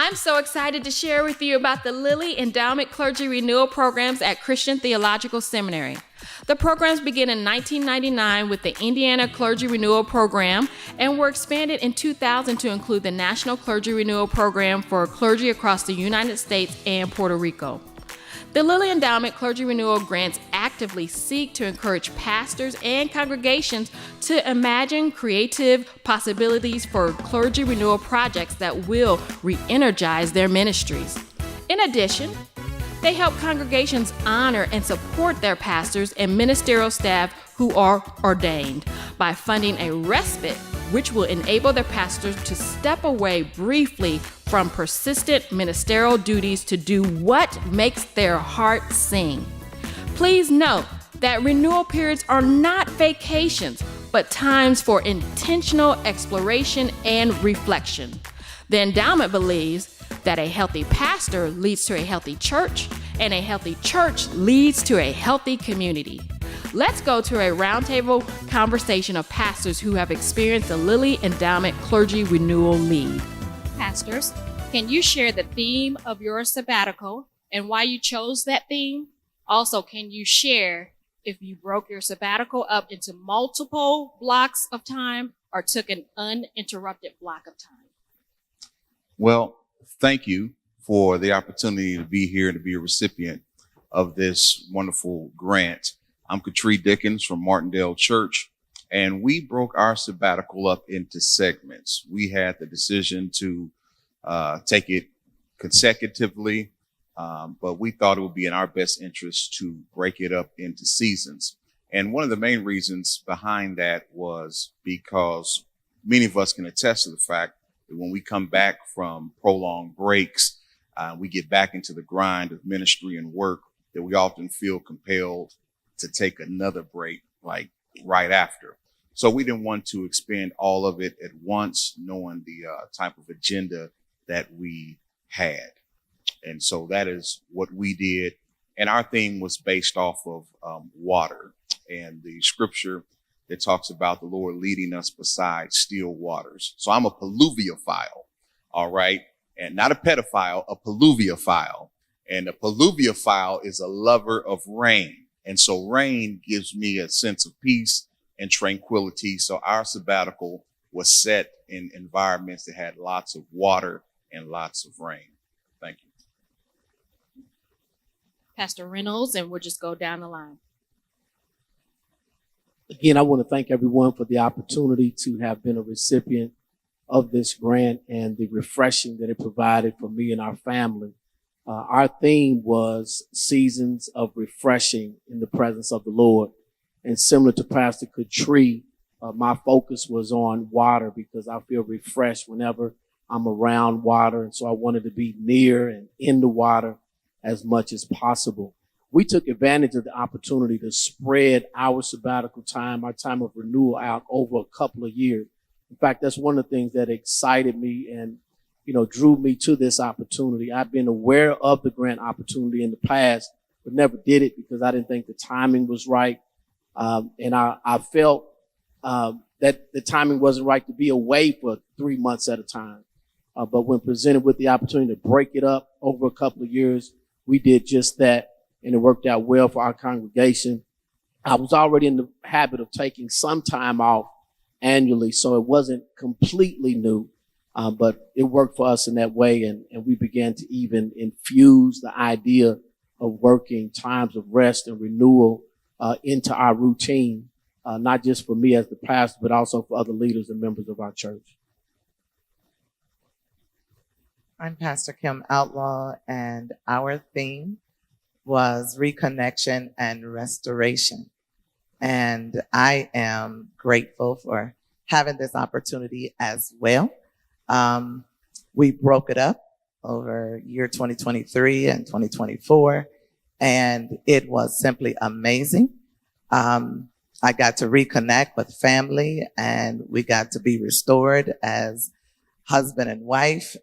I'm so excited to share with you about the Lilly Endowment Clergy Renewal Programs at Christian Theological Seminary. The programs began in 1999 with the Indiana Clergy Renewal Program and were expanded in 2000 to include the National Clergy Renewal Program for clergy across the United States and Puerto Rico. The Lilly Endowment Clergy Renewal grants actively seek to encourage pastors and congregations to imagine creative possibilities for clergy renewal projects that will re-energize their ministries. In addition, they help congregations honor and support their pastors and ministerial staff who are ordained by funding a respite which will enable their pastors to step away briefly from persistent ministerial duties to do what makes their heart sing. Please note that renewal periods are not vacations, but times for intentional exploration and reflection. The endowment believes that a healthy pastor leads to a healthy church, and a healthy church leads to a healthy community. Let's go to a roundtable conversation of pastors who have experienced the Lilly Endowment Clergy Renewal Lead. Pastors, can you share the theme of your sabbatical and why you chose that theme? Also, can you share if you broke your sabbatical up into multiple blocks of time or took an uninterrupted block of time? Well, thank you for the opportunity to be here and to be a recipient of this wonderful grant. I'm Katrie Dickens from Martindale Church, and we broke our sabbatical up into segments. We had the decision to take it consecutively, but we thought it would be in our best interest to break it up into seasons. And one of the main reasons behind that was because many of us can attest to the fact that when we come back from prolonged breaks, we get back into the grind of ministry and work, that we often feel compelled to take another break, like right after. So we didn't want to expend all of it at once, knowing the type of agenda that we had. And so that is what we did. And our theme was based off of water and the scripture that talks about the Lord leading us beside still waters. So I'm a pluviophile, all right? And not a pedophile, a pluviophile. And a pluviophile is a lover of rain. And so rain gives me a sense of peace and tranquility. So our sabbatical was set in environments that had lots of water and lots of rain. Thank you. Pastor Reynolds, and we'll just go down the line. Again, I want to thank everyone for the opportunity to have been a recipient of this grant and the refreshing that it provided for me and our family. Our theme was seasons of refreshing in the presence of the Lord. And similar to Pastor Katrie, my focus was on water because I feel refreshed whenever I'm around water. And so I wanted to be near and in the water as much as possible. We took advantage of the opportunity to spread our sabbatical time, our time of renewal out over a couple of years. In fact, that's one of the things that excited me and drew me to this opportunity. I've been aware of the grant opportunity in the past, but never did it because I didn't think the timing was right. And I felt that the timing wasn't right to be away for 3 months at a time. But when presented with the opportunity to break it up over a couple of years, we did just that, and it worked out well for our congregation. I was already in the habit of taking some time off annually, so it wasn't completely new. But it worked for us in that way, and we began to even infuse the idea of working times of rest and renewal into our routine, not just for me as the pastor, but also for other leaders and members of our church. I'm Pastor Kim Outlaw, and our theme was reconnection and restoration. And I am grateful for having this opportunity as well. We broke it up over year 2023 and 2024, and it was simply amazing. I got to reconnect with family, and we got to be restored as husband and wife.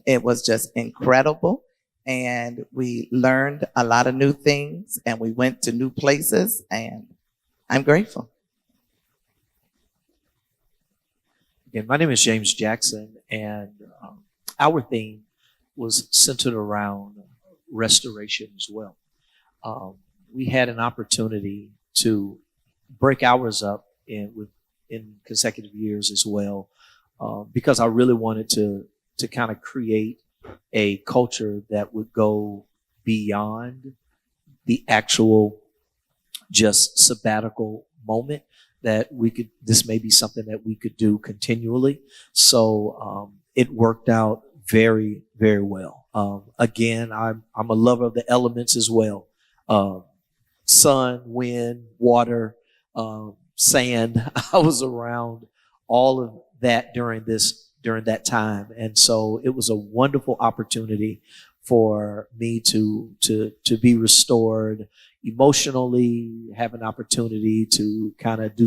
It was just incredible, and we learned a lot of new things, and we went to new places, and I'm grateful. Again, my name is James Jackson, and our theme was centered around restoration as well. We had an opportunity to break ours up in consecutive years as well, because I really wanted to kind of create a culture that would go beyond the actual just sabbatical moment, that this may be something that we could do continually. So it worked out very, very well. Again, I'm a lover of the elements as well. Sun, wind, water, sand. I was around all of that during that time. And so it was a wonderful opportunity for me to be restored emotionally, have an opportunity to kind of do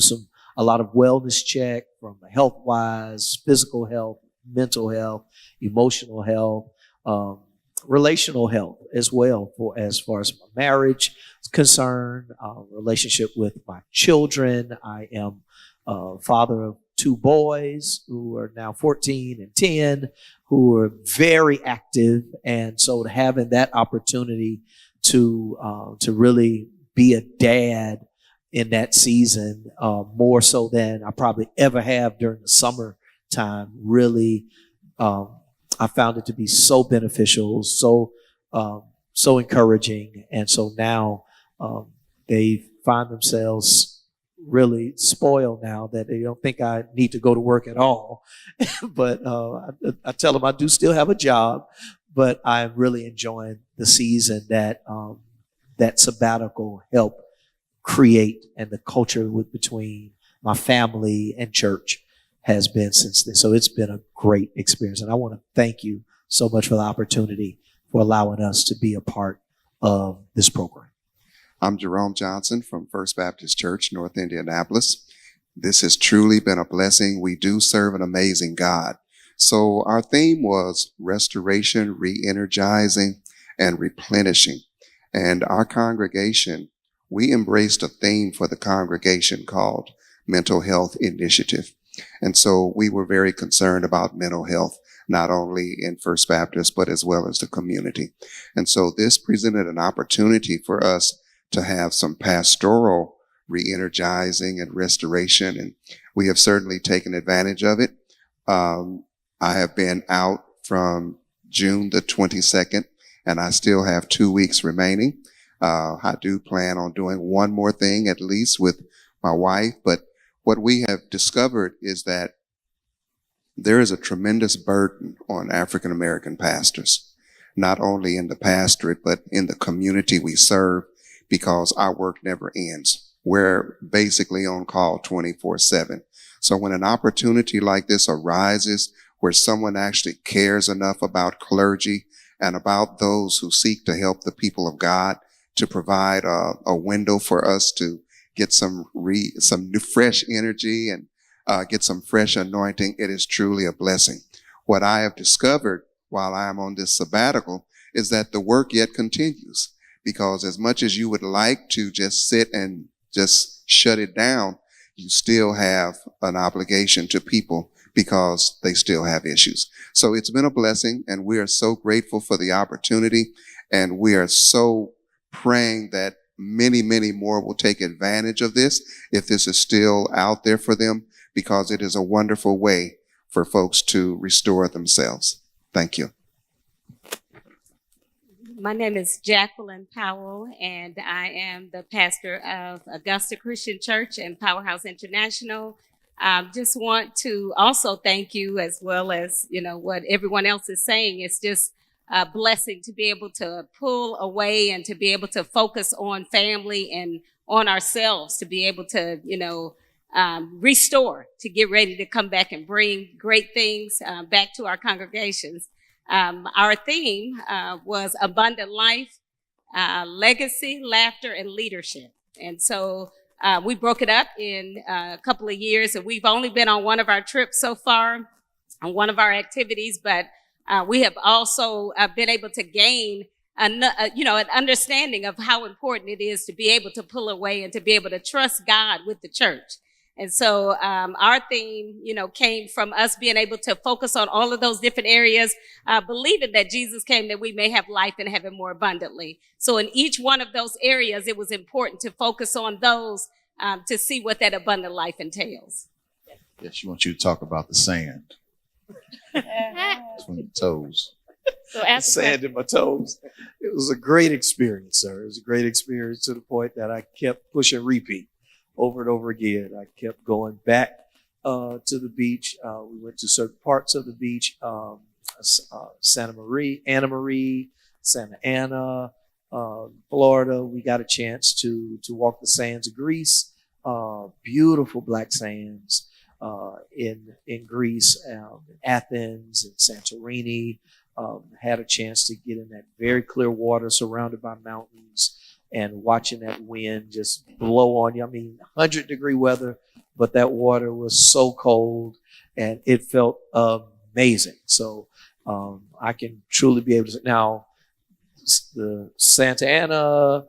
a lot of wellness check from health wise, physical health, mental health, emotional health, relational health as well, as far as my marriage is concerned, relationship with my children. I am a father of 2 boys who are now 14 and 10, who are very active. And so having that opportunity to really be a dad in that season, more so than I probably ever have during the summer time, really, I found it to be so beneficial, so encouraging. And so now they find themselves really spoiled now that they don't think I need to go to work at all. But I tell them I do still have a job, but I'm really enjoying the season that sabbatical helped create, and the culture between my family and church has been since then. So it's been a great experience. And I want to thank you so much for the opportunity for allowing us to be a part of this program. I'm Jerome Johnson from First Baptist Church, North Indianapolis. This has truly been a blessing. We do serve an amazing God. So our theme was restoration, re-energizing, and replenishing. And our congregation, we embraced a theme for the congregation called Mental Health Initiative. And so we were very concerned about mental health, not only in First Baptist, but as well as the community. And so this presented an opportunity for us to have some pastoral re-energizing and restoration. And we have certainly taken advantage of it. I have been out from June the 22nd, and I still have 2 weeks remaining. I do plan on doing one more thing at least with my wife, but what we have discovered is that there is a tremendous burden on African American pastors, not only in the pastorate, but in the community we serve, because our work never ends. We're basically on call 24/7. So when an opportunity like this arises, where someone actually cares enough about clergy and about those who seek to help the people of God, to provide a window for us to get some new fresh energy and get some fresh anointing, it is truly a blessing. What I have discovered while I am on this sabbatical is that the work yet continues, because as much as you would like to just sit and just shut it down, you still have an obligation to people because they still have issues. So it's been a blessing, and we are so grateful for the opportunity, and we are so praying that many, many more will take advantage of this if this is still out there for them, because it is a wonderful way for folks to restore themselves. Thank you. My name is Jacqueline Powell, and I am the pastor of Augusta Christian Church and Powerhouse International. Just want to also thank you, as well as, what everyone else is saying. It's just a blessing to be able to pull away and to be able to focus on family and on ourselves, to be able to, restore, to get ready to come back and bring great things back to our congregations. Our theme was abundant life, legacy, laughter, and leadership. And so we broke it up in a couple of years, and we've only been on one of our trips so far, on one of our activities, but we have also been able to gain an understanding of how important it is to be able to pull away and to be able to trust God with the church. And so our theme, came from us being able to focus on all of those different areas, believing that Jesus came that we may have life and have it more abundantly. So in each one of those areas, it was important to focus on those to see what that abundant life entails. Yes, she wants you to talk about the sand. It's from the toes. So ask Sand in my toes. It was a great experience, sir. It was a great experience to the point that I kept pushing repeat over and over again. I kept going back to the beach. We went to certain parts of the beach, Anna Marie, Santa Ana, Florida. We got a chance to walk the sands of Greece, beautiful black sands in Greece, Athens and Santorini. Had a chance to get in that very clear water surrounded by mountains and watching that wind just blow on you. I mean, 100-degree weather, but that water was so cold and it felt amazing. So I can truly be able to say, now, the Santa Ana,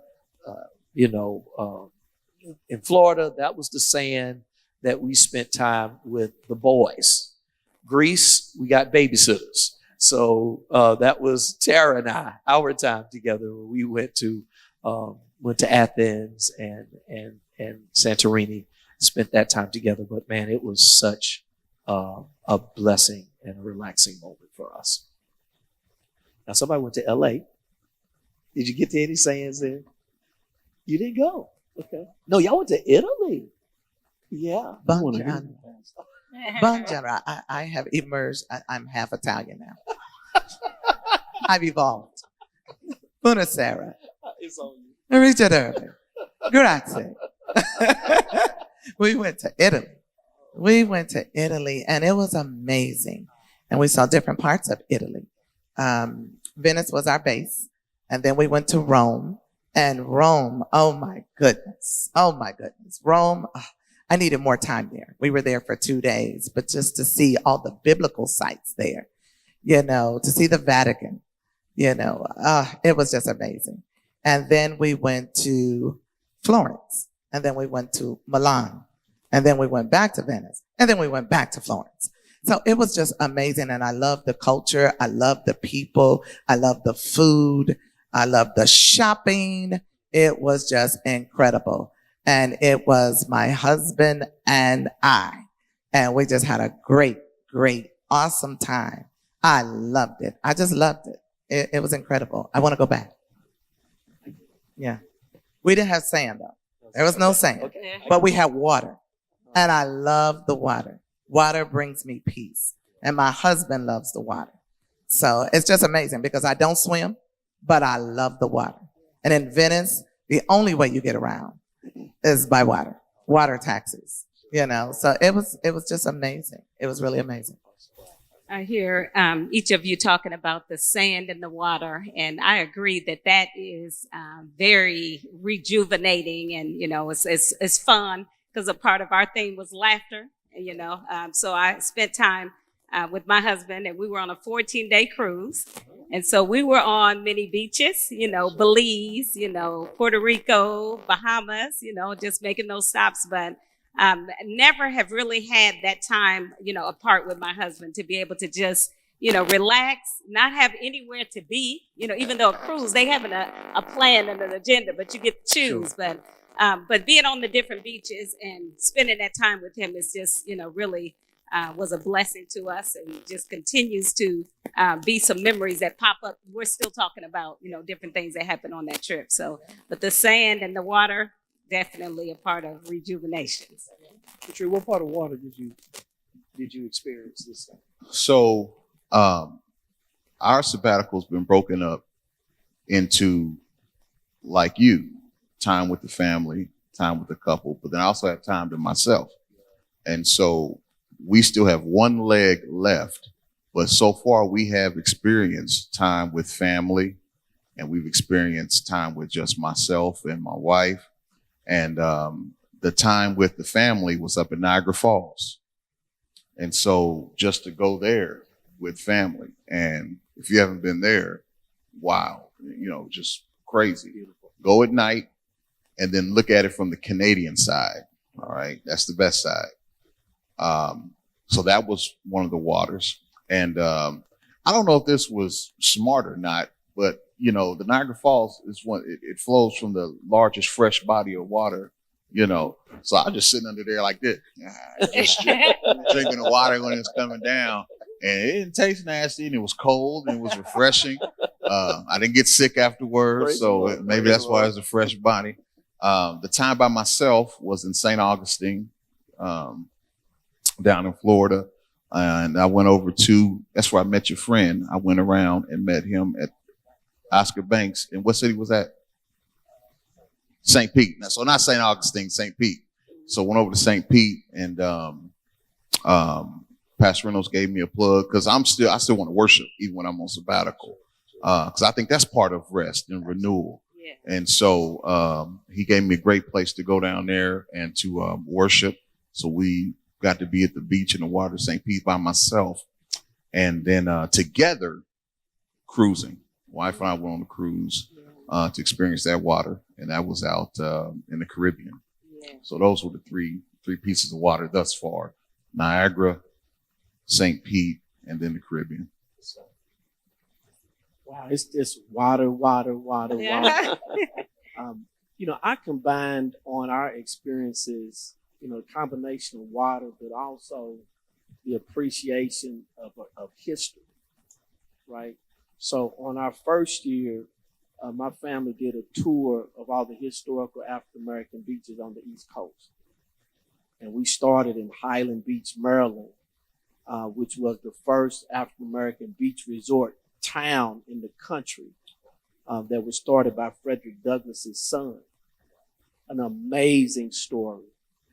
in Florida, that was the sand that we spent time with the boys. Greece, we got babysitters. So that was Tara and I, our time together. We went to Athens and Santorini, spent that time together. But man, it was such a blessing and a relaxing moment for us. Now, somebody went to LA. Did you get to any sands there? You didn't go. Okay. No, y'all went to Italy. Yeah. Buongiorno. I have emerged. I'm half Italian now. I've evolved. Buonasera. It's on you. Ricerere. Grazie. We went to Italy. And it was amazing. And we saw different parts of Italy. Venice was our base. And then we went to Rome. And Rome, oh my goodness. Rome, I needed more time there. We were there for 2 days, but just to see all the biblical sites there, to see the Vatican, it was just amazing. And then we went to Florence, and then we went to Milan, and then we went back to Venice, and then we went back to Florence. So it was just amazing. And I love the culture. I love the people. I love the food. I love the shopping. It was just incredible. And it was my husband and I. And we just had a great, awesome time. I loved it. I just loved it. It was incredible. I want to go back. Yeah. We didn't have sand though. There was no sand. But we had water. And I love the water. Water brings me peace. And my husband loves the water. So it's just amazing because I don't swim, but I love the water. And in Venice, the only way you get around is by water taxis, so it was just amazing. It was really amazing. I hear each of you talking about the sand and the water, and I agree that is very rejuvenating, and it's fun because a part of our theme was laughter. So I spent time with my husband, and we were on a 14-day cruise. And so we were on many beaches, Belize, Puerto Rico, Bahamas, just making those stops. But never have really had that time, apart with my husband to be able to just, relax, not have anywhere to be, even though a cruise, they have a plan and an agenda, but you get to choose. Sure. But being on the different beaches and spending that time with him is just, really was a blessing to us, and just continues to be some memories that pop up. We're still talking about, different things that happened on that trip. So, but the sand and the water, definitely a part of rejuvenation. Patricia, what part of water did you experience this time? So our sabbatical's been broken up into, like you, time with the family, time with the couple, but then I also have time to myself. And so we still have one leg left, but so far we have experienced time with family, and we've experienced time with just myself and my wife. And the time with the family was up in Niagara Falls. And so just to go there with family, and if you haven't been there, wow, just crazy. Go at night and then look at it from the Canadian side. All right. That's the best side. So that was one of the waters. And I don't know if this was smart or not, but you know, the Niagara Falls is one, it flows from the largest fresh body of water, you know. So I was just sitting under there like this, just drinking the water when it was coming down. And it didn't taste nasty, and it was cold, and it was refreshing. I didn't get sick afterwards, so maybe that's why it was a fresh body. The time by myself was in St. Augustine, down in Florida. And I went over that's where I met your friend. I went around and met him at Oscar Banks. And what city was that? St. Pete. Now, so not St. Augustine, St. Pete. So went over to St. Pete, and Pastor Reynolds gave me a plug because I still want to worship even when I'm on sabbatical. Because I think that's part of rest and renewal. Yeah. And so he gave me a great place to go down there and to worship. So we got to be at the beach in the water, St. Pete, by myself. And then together, cruising. Wife and I went on a cruise to experience that water. And that was out in the Caribbean. Yeah. So those were the three pieces of water thus far. Niagara, St. Pete, and then the Caribbean. Wow, it's just water. Yeah. You know, I combined on our experiences, you know, a combination of water, but also the appreciation of history, right? So on our first year, my family did a tour of all the historical African-American beaches on the East Coast. And we started in Highland Beach, Maryland, which was the first African-American beach resort town in the country that was started by Frederick Douglass's son. An amazing story.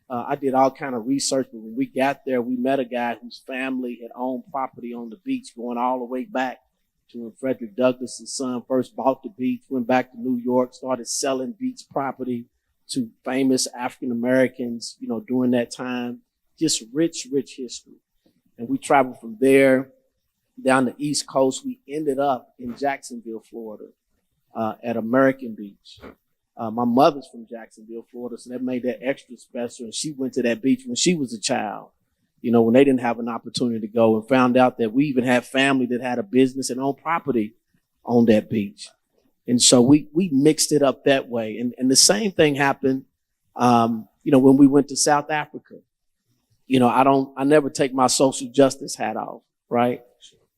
I did all kind of research, but when we got there, we met a guy whose family had owned property on the beach going all the way back to when Frederick Douglass's son first bought the beach, went back to New York, started selling beach property to famous African Americans, you know, during that time. Just rich history. And we traveled from there down the East Coast. We ended up in Jacksonville, Florida, at American Beach. My mother's from Jacksonville, Florida, so that made that extra special. And she went to that beach when she was a child, you know, when they didn't have an opportunity to go, and found out that we even had family that had a business and owned property on that beach. And so we mixed it up that way. And the same thing happened, you know, when we went to South Africa. You know, I never take my social justice hat off, right?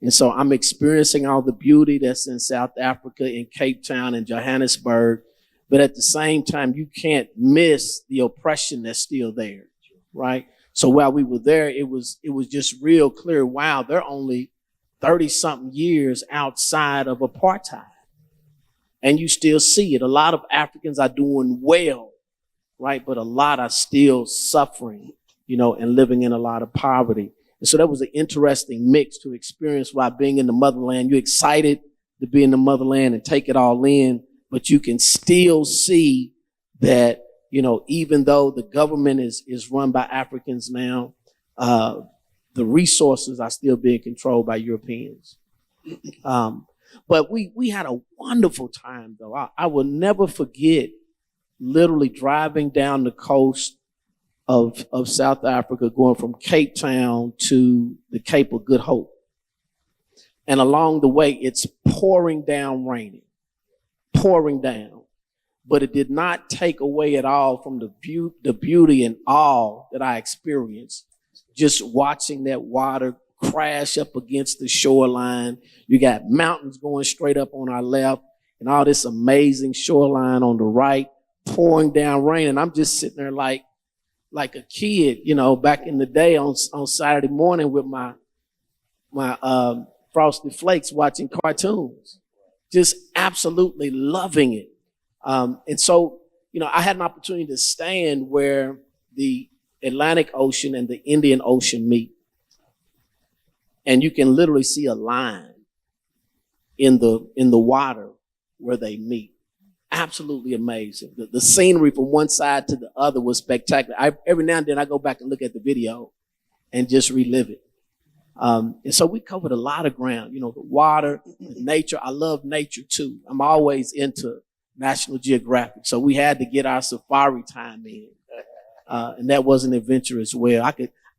And so I'm experiencing all the beauty that's in South Africa, in Cape Town and Johannesburg. But at the same time, you can't miss the oppression that's still there, right? So while we were there, it was just real clear, wow, they're only 30-something years outside of apartheid. And you still see it. A lot of Africans are doing well, right? But a lot are still suffering, you know, and living in a lot of poverty. And so that was an interesting mix to experience while being in the motherland. You're excited to be in the motherland and take it all in, but you can still see that, you know, even though the government is run by Africans now, the resources are still being controlled by Europeans. But we had a wonderful time, though. I will never forget literally driving down the coast of South Africa, going from Cape Town to the Cape of Good Hope. And along the way, it's pouring down raining. Pouring down, but it did not take away at all from the beauty and awe that I experienced just watching that water crash up against the shoreline. You got mountains going straight up on our left and all this amazing shoreline on the right, pouring down rain. And I'm just sitting there like a kid, you know, back in the day on Saturday morning with my Frosted Flakes watching cartoons. Just absolutely loving it. And so, you know, I had an opportunity to stand where the Atlantic Ocean and the Indian Ocean meet. And you can literally see a line in the water where they meet. Absolutely amazing. The scenery from one side to the other was spectacular. Every now and then I go back and look at the video and just relive it. And so we covered a lot of ground, you know, the water, the nature. I love nature too. I'm always into National Geographic. So we had to get our safari time in. And that was an adventure as well.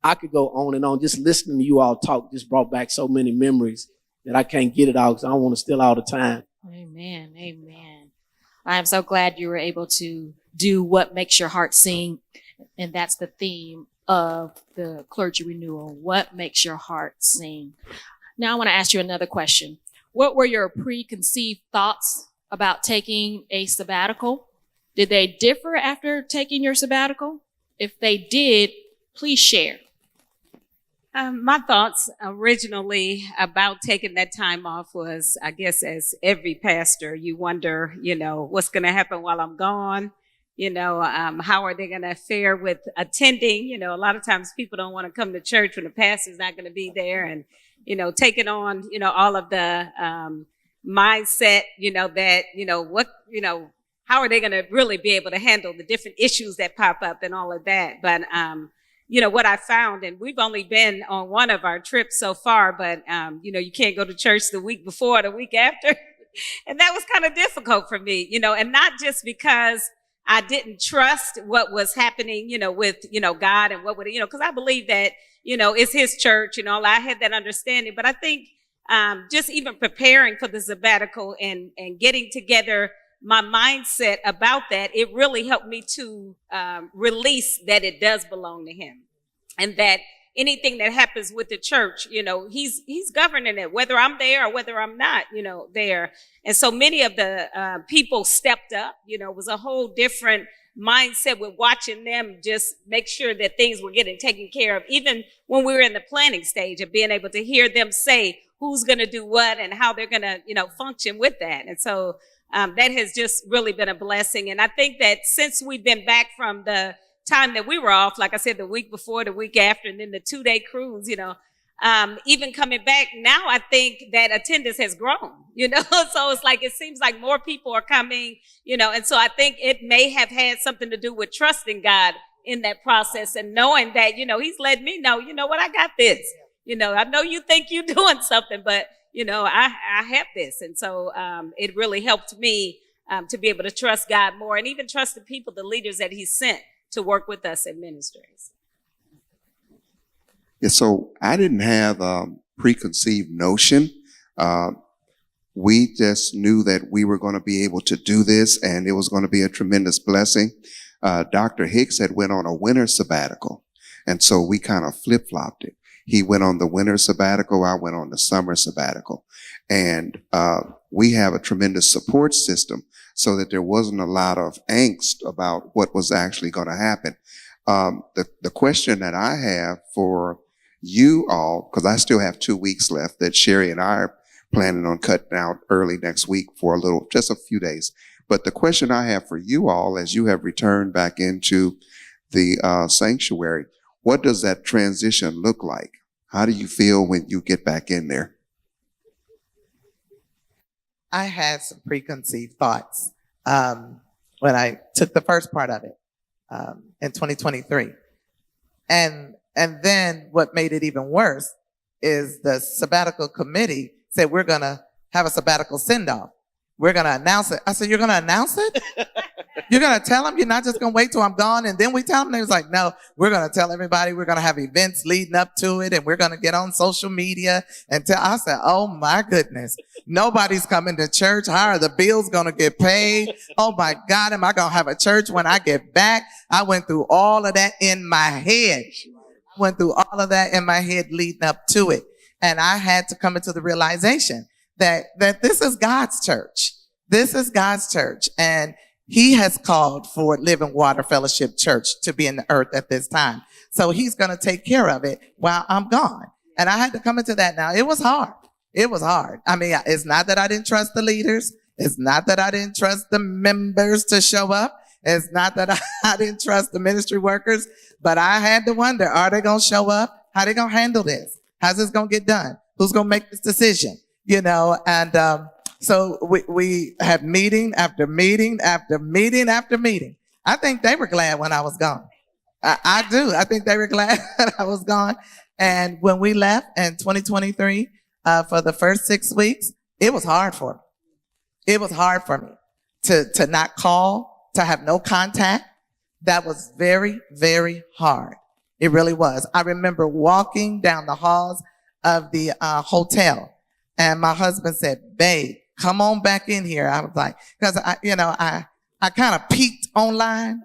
I could go on and on. Just listening to you all talk just brought back so many memories that I can't get it all because I don't want to steal all the time. Amen. Amen. I am so glad you were able to do what makes your heart sing. And that's the theme of the Clergy Renewal. What makes your heart sing? Now I want to ask you another question. What were your preconceived thoughts about taking a sabbatical? Did they differ after taking your sabbatical? If they did, please share. My thoughts originally about taking that time off was, I guess, as every pastor, you wonder, what's going to happen while I'm gone? How are they going to fare with attending? A lot of times people don't want to come to church when the pastor's not going to be there, and, taking on, all of the mindset, how are they going to really be able to handle the different issues that pop up and all of that? But, what I found, and we've only been on one of our trips so far, but, you can't go to church the week before or the week after. And that was kind of difficult for me, and not just because I didn't trust what was happening, with, God and what would, because I believe that, it's his church, I had that understanding. But I think, just even preparing for the sabbatical and getting together my mindset about that, it really helped me to release that it does belong to him, and that anything that happens with the church, he's governing it, whether I'm there or whether I'm not, there. And so many of the people stepped up. It was a whole different mindset with watching them just make sure that things were getting taken care of, even when we were in the planning stage, of being able to hear them say who's going to do what and how they're going to, function with that. And so that has just really been a blessing. And I think that since we've been back from the time that we were off, like I said, the week before, the week after, and then the 2-day cruise, even coming back now, I think that attendance has grown, so it's like, it seems like more people are coming, and so I think it may have had something to do with trusting God in that process and knowing that, he's letting me know, what, I got this, I know you think you're doing something, but I have this. And so, it really helped me, to be able to trust God more, and even trust the people, the leaders that he sent to work with us in ministries. Yeah, so I didn't have a preconceived notion. We just knew that we were going to be able to do this, and it was going to be a tremendous blessing. Dr. Hicks had went on a winter sabbatical, and so we kind of flip-flopped it. He went on the winter sabbatical. I went on the summer sabbatical. And we have a tremendous support system so that there wasn't a lot of angst about what was actually going to happen. The question that I have for you all, because I still have 2 weeks left that Sherry and I are planning on cutting out early next week for just a few days. But the question I have for you all, as you have returned back into the sanctuary, what does that transition look like? How do you feel when you get back in there? I had some preconceived thoughts when I took the first part of it in 2023. And then what made it even worse is the sabbatical committee said, we're going to have a sabbatical send-off. We're going to announce it. I said, you're going to announce it? You're going to tell them? You're not just going to wait till I'm gone and then we tell them? They was like, no, we're going to tell everybody. We're going to have events leading up to it, and we're going to get on social media and tell. I said, oh my goodness, nobody's coming to church. How are the bills going to get paid? Oh my God, am I going to have a church when I get back? I went through all of that in my head. Leading up to it. And I had to come into the realization that this is God's church. This is God's church. And he has called for Living Water Fellowship Church to be in the earth at this time. So he's going to take care of it while I'm gone. And I had to come into that now. It was hard. I mean, it's not that I didn't trust the leaders. It's not that I didn't trust the members to show up. It's not that I didn't trust the ministry workers, but I had to wonder, are they going to show up? How are they going to handle this? How's this going to get done? Who's going to make this decision? And so we had meeting after meeting after meeting after meeting. I think they were glad when I was gone. I do. I think they were glad that I was gone. And when we left in 2023, for the first 6 weeks, it was hard for me. It was hard for me to not call, to have no contact, That was very, very hard. It really was. I remember walking down the halls of the hotel, and my husband said, "Babe, come on back in here." I was like, because I kind of peeked online.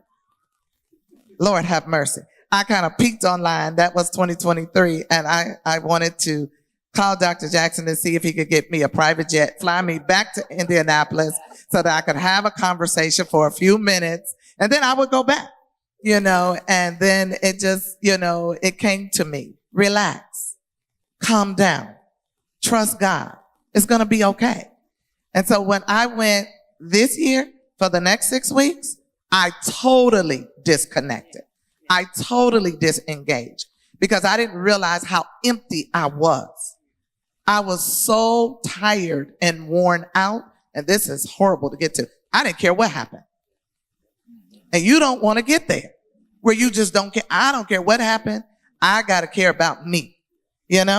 Lord have mercy. I kind of peeked online. That was 2023, and I wanted to call Dr. Jackson to see if he could get me a private jet, fly me back to Indianapolis so that I could have a conversation for a few minutes, and then I would go back, and then it just, it came to me. Relax, calm down, trust God. It's going to be okay. And so when I went this year for the next 6 weeks, I totally disconnected. I totally disengaged because I didn't realize how empty I was. I was so tired and worn out, and this is horrible to get to. I didn't care what happened. And you don't want to get there where you just don't care. I don't care what happened. I got to care about me, And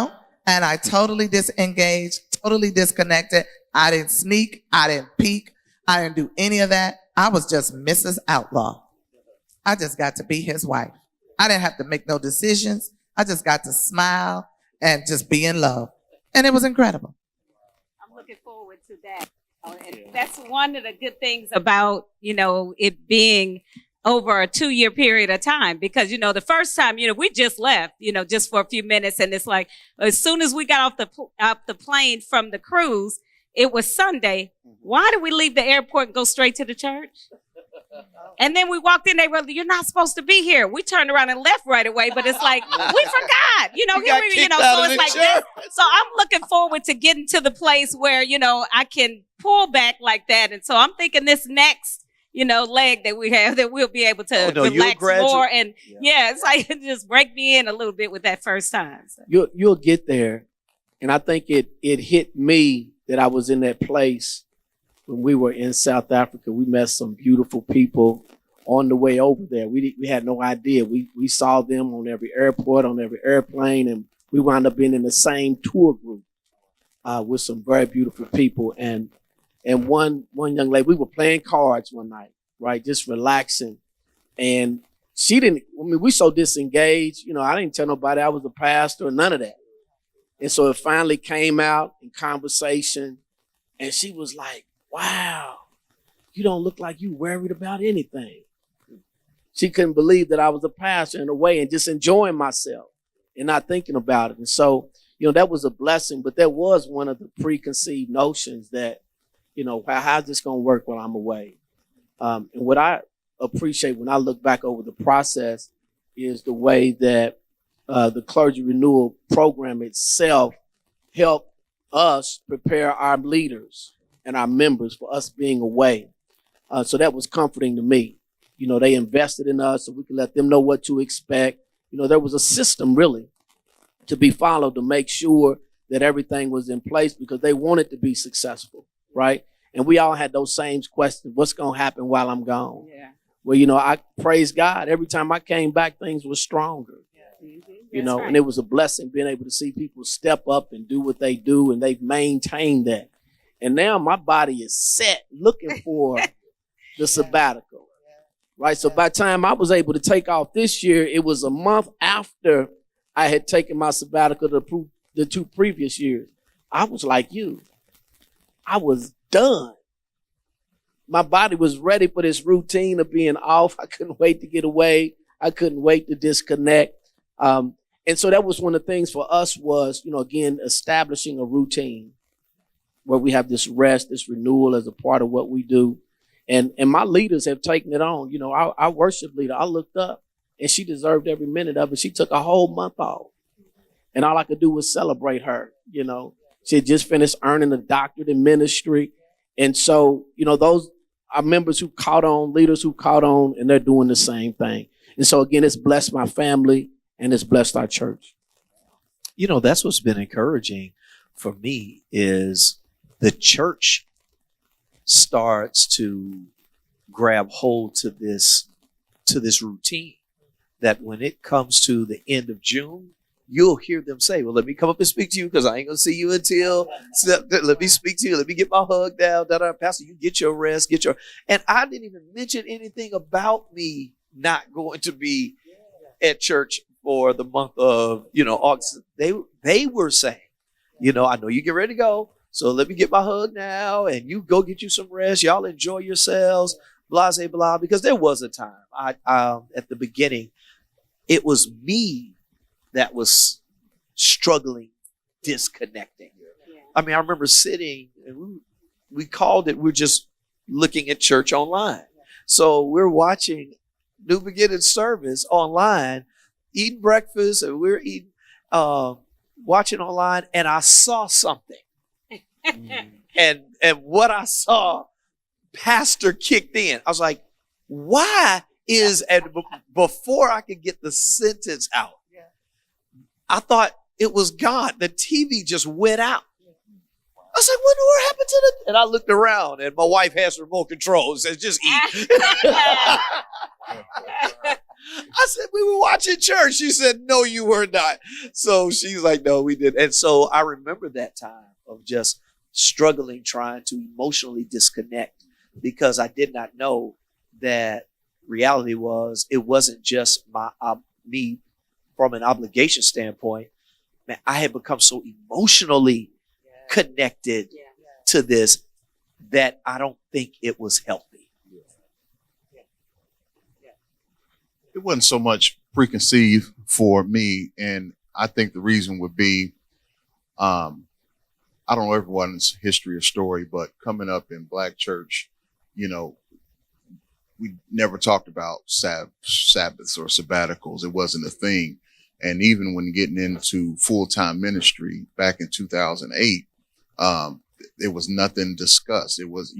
I totally disengaged, totally disconnected. I didn't sneak. I didn't peek. I didn't do any of that. I was just Mrs. Outlaw. I just got to be his wife. I didn't have to make no decisions. I just got to smile and just be in love. And it was incredible. I'm looking forward to that. And that's one of the good things about, it being over a 2-year period of time. Because, the first time, we just left, just for a few minutes. And it's like, as soon as we got off the plane from the cruise, it was Sunday. Why did we leave the airport and go straight to the church? And then we walked in, they were, "You're not supposed to be here." We turned around and left right away, but it's like, we forgot, so it's like that. So I'm looking forward to getting to the place where, I can pull back like that. And so I'm thinking this next, leg that we have, that we'll be able to relax more. And it's like, just break me in a little bit with that first time. So. You'll get there. And I think it hit me that I was in that place when we were in South Africa. We met some beautiful people on the way over there. We had no idea. We saw them on every airport, on every airplane, and we wound up being in the same tour group with some very beautiful people. And one young lady, we were playing cards one night, right, just relaxing. And we so disengaged, I didn't tell nobody I was a pastor or none of that. And so it finally came out in conversation, and she was like, "Wow, you don't look like you worried about anything." She couldn't believe that I was a pastor in a way and just enjoying myself and not thinking about it. And so, that was a blessing, but that was one of the preconceived notions that, how's this going to work while I'm away? And what I appreciate when I look back over the process is the way that the Clergy Renewal Program itself helped us prepare our leaders and our members for us being away. So that was comforting to me. They invested in us so we could let them know what to expect. There was a system really to be followed to make sure that everything was in place because they wanted to be successful, right? And we all had those same questions. What's going to happen while I'm gone? Yeah. Well, I praise God. Every time I came back, things were stronger. Right. And it was a blessing being able to see people step up and do what they do, and they've maintained that. And now my body is set looking for the sabbatical, right? So by the time I was able to take off this year, it was a month after I had taken my sabbatical the 2 previous years. I was like you. I was done. My body was ready for this routine of being off. I couldn't wait to get away. I couldn't wait to disconnect. And so that was one of the things for us was, again, establishing a routine where we have this rest, this renewal as a part of what we do. And my leaders have taken it on. Our worship leader, I looked up and she deserved every minute of it. She took a whole month off. And all I could do was celebrate her. She had just finished earning a doctorate in ministry. And so, those are members who caught on, leaders who caught on, and they're doing the same thing. And so, again, it's blessed my family and it's blessed our church. That's what's been encouraging for me is the church starts to grab hold to this routine that when it comes to the end of June, you'll hear them say, "Well, let me come up and speak to you because I ain't going to see you until, let me speak to you. Let me get my hug down. Pastor, you get your rest, and I didn't even mention anything about me not going to be at church for the month of, August. They were saying, I know you get ready to go, so let me get my hug now, and you go get you some rest. Y'all enjoy yourselves, blah, blah, blah. Because there was a time I at the beginning, it was me that was struggling, disconnecting. I mean, I remember sitting, and we called it, we're just looking at church online. So we're watching New Beginning service online, eating breakfast, and we're eating, watching online, and I saw something. and what I saw, pastor kicked in. I was like, why is, and before I could get the sentence out, I thought it was God. The TV just went out. I was like, what happened to the? And I looked around, and my wife has remote control and says, just eat. I said, we were watching church. She said, no, you were not. So she's like, no, we didn't. And so I remember that time of just struggling, trying to emotionally disconnect, because I did not know that reality was, it wasn't just me from an obligation standpoint. Man, I had become so emotionally connected to this that I don't think it was healthy. It wasn't so much preconceived for me, and I think the reason would be, I don't know everyone's history or story, but coming up in Black church, we never talked about Sabbaths or sabbaticals. It wasn't a thing. And even when getting into full-time ministry back in 2008, there was nothing discussed. It was,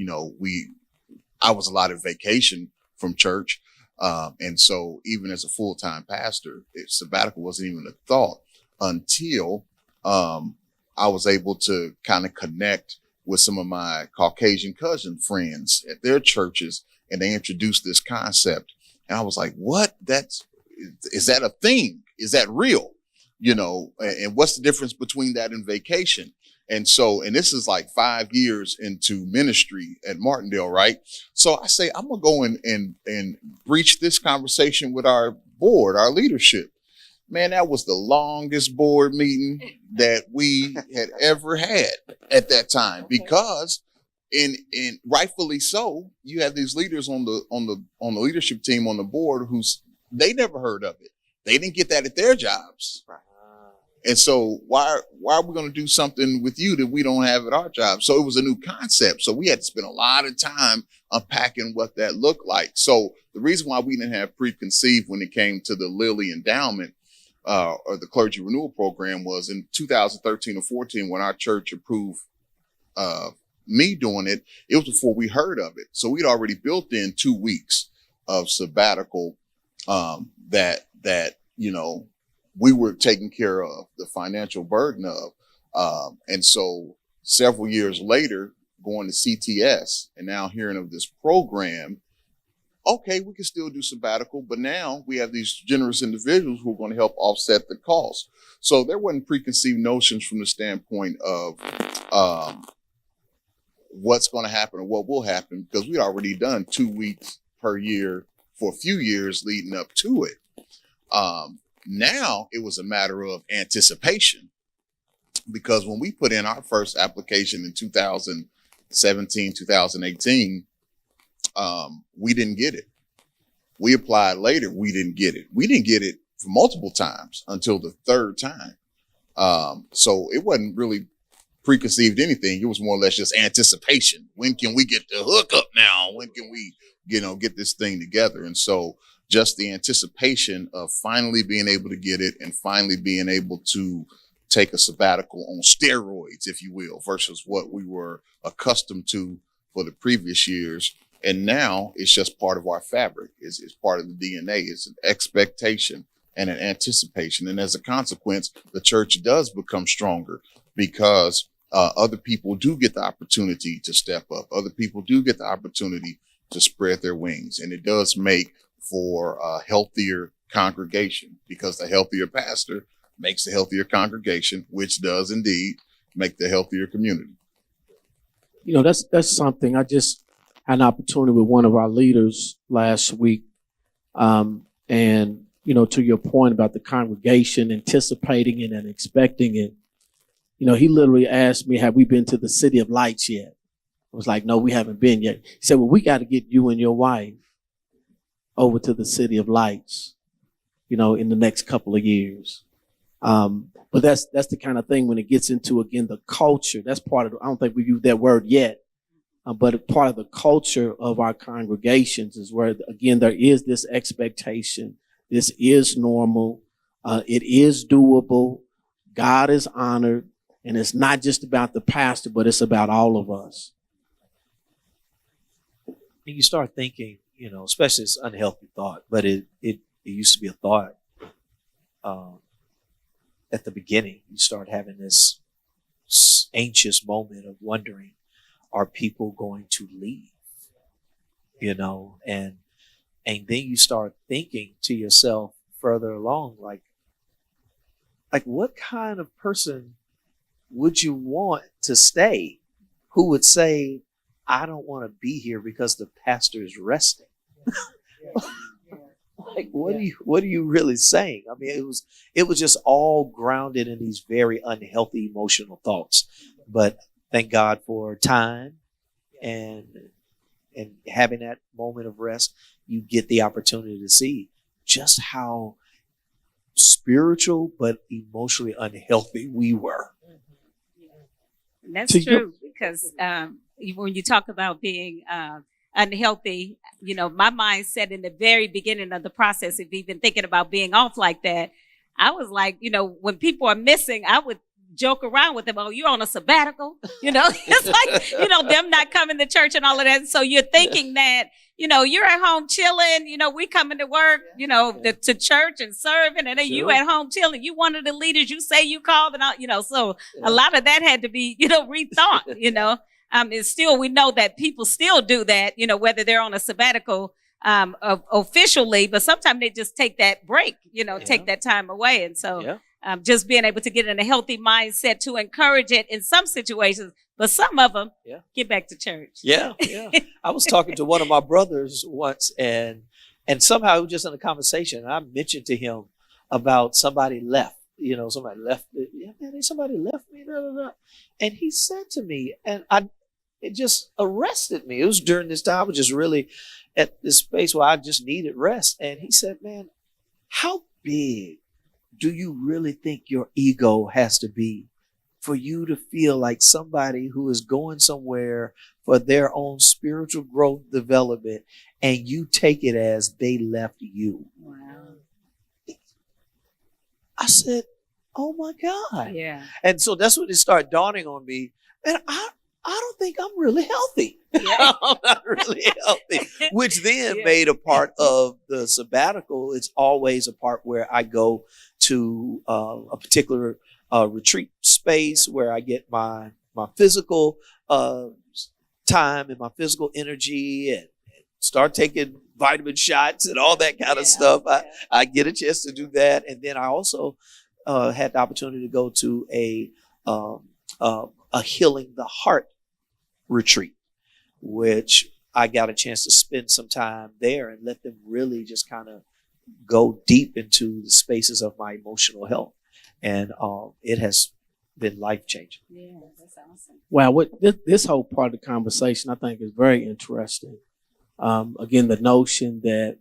I was allotted vacation from church. And so even as a full-time pastor, sabbatical wasn't even a thought until I was able to kind of connect with some of my Caucasian cousin friends at their churches, and they introduced this concept. And I was like, what? Is that a thing? Is that real? And what's the difference between that and vacation? And this is like 5 years into ministry at Martindale, right? So I say, I'm going to go and breach this conversation with our board, our leadership. Man, that was the longest board meeting that we had ever had at that time, because and rightfully so, you have these leaders on the leadership team on the board they never heard of it. They didn't get that at their jobs. Right. And so why are we going to do something with you that we don't have at our job? So it was a new concept. So we had to spend a lot of time unpacking what that looked like. So the reason why we didn't have preconceived when it came to the Lilly Endowment or the Clergy Renewal Program was in 2013 or 14, when our church approved me doing it. It was before we heard of it. So we'd already built in 2 weeks of sabbatical that we were taking care of the financial burden of. And so several years later, going to CTS and now hearing of this program, okay, we can still do sabbatical, but now we have these generous individuals who are going to help offset the cost. So there wasn't preconceived notions from the standpoint of what's going to happen or what will happen, because we'd already done 2 weeks per year for a few years leading up to it. Now it was a matter of anticipation, because when we put in our first application in 2017, 2018, we didn't get it. We applied later. We didn't get it. We didn't get it for multiple times until the third time. So it wasn't really preconceived anything. It was more or less just anticipation. When can we get the hookup now? When can we, get this thing together? And so just the anticipation of finally being able to get it and finally being able to take a sabbatical on steroids, if you will, versus what we were accustomed to for the previous years. And now it's just part of our fabric. It's part of the DNA. It's an expectation and an anticipation. And as a consequence, the church does become stronger, because other people do get the opportunity to step up. Other people do get the opportunity to spread their wings. And it does make for a healthier congregation, because the healthier pastor makes the healthier congregation, which does indeed make the healthier community. That's something. I just had an opportunity with one of our leaders last week And, you know, to your point about the congregation anticipating it and expecting it, you know, he literally asked me, have we been to the City of Lights yet? I was like, no, we haven't been yet. He said, well, we got to get you and your wife over to the City of Lights, you know, in the next couple of years. But that's the kind of thing when it gets into, again, the culture. That's part of, I don't think we use that word yet, but part of the culture of our congregations is where, again, there is this expectation. This is normal. It is doable. God is honored. And it's not just about the pastor, but it's about all of us. And you start thinking, you know, especially this unhealthy thought, but it used to be a thought. At the beginning, you start having this anxious moment of wondering, are people going to leave? You know, and then you start thinking to yourself further along, like what kind of person would you want to stay who would say, I don't want to be here because the pastor is resting? Like, what are you really saying? I mean, it was just all grounded in these very unhealthy emotional thoughts. But thank God for time and having that moment of rest, you get the opportunity to see just how spiritual but emotionally unhealthy we were. And that's true, because when you talk about being unhealthy, you know, my mindset in the very beginning of the process of even thinking about being off like that, I was like, you know, when people are missing, I would joke around with them. Oh, you're on a sabbatical, you know, it's like, you know, them not coming to church and all of that. So you're thinking that, you know, you're at home chilling, you know, we coming to work, you know, to church and serving, and then you at home chilling. You one of the leaders, you say you called and all, you know, so a lot of that had to be, you know, rethought, you know. And still, we know that people still do that, you know, whether they're on a sabbatical officially, but sometimes they just take that break, you know, take that time away. And so just being able to get in a healthy mindset to encourage it in some situations, but some of them get back to church. Yeah. I was talking to one of my brothers once, and somehow just in a conversation, I mentioned to him about somebody left. You know, somebody left. Yeah, man, somebody left me. Blah, blah, blah. And he said to me, and it just arrested me. It was during this time I was just really at this space where I just needed rest. And he said, man, how big do you really think your ego has to be for you to feel like somebody who is going somewhere for their own spiritual growth development, and you take it as they left you? Wow. I said, oh my God. Yeah. And so that's when it started dawning on me. Man, I don't think I'm really healthy. Yeah. I'm not really healthy. Which then made a part of the sabbatical. It's always a part where I go to a particular retreat space where I get my physical time and my physical energy, and start taking vitamin shots and all that kind of stuff. I get a chance to do that. And then I also had the opportunity to go to a healing the heart retreat, which I got a chance to spend some time there and let them really just kind of go deep into the spaces of my emotional health. And it has been life-changing. Yeah, that's awesome. Wow, this whole part of the conversation I think is very interesting. Again, the notion that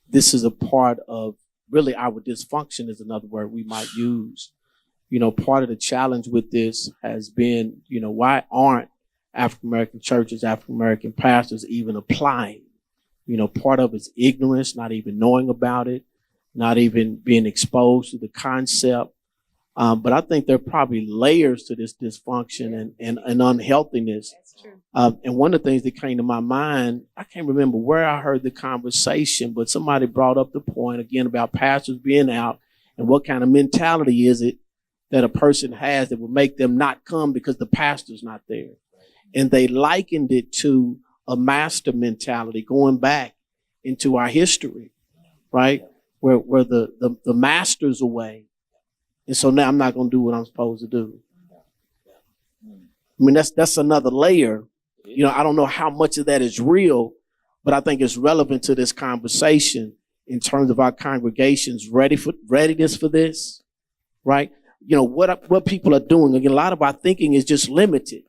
this is a part of really our dysfunction is another word we might use. You know, part of the challenge with this has been, you know, why aren't African-American churches, African-American pastors even applying? You know, part of it's ignorance, not even knowing about it, not even being exposed to the concept. But I think there are probably layers to this dysfunction and unhealthiness. That's true. And one of the things that came to my mind, I can't remember where I heard the conversation, but somebody brought up the point again about pastors being out and what kind of mentality is it that a person has that will make them not come because the pastor's not there. And they likened it to a master mentality going back into our history, right? Where the master's away. And so now I'm not going to do what I'm supposed to do. I mean, that's another layer. You know, I don't know how much of that is real, but I think it's relevant to this conversation in terms of our congregations readiness for this, right? You know, what people are doing. Again, a lot of our thinking is just limited,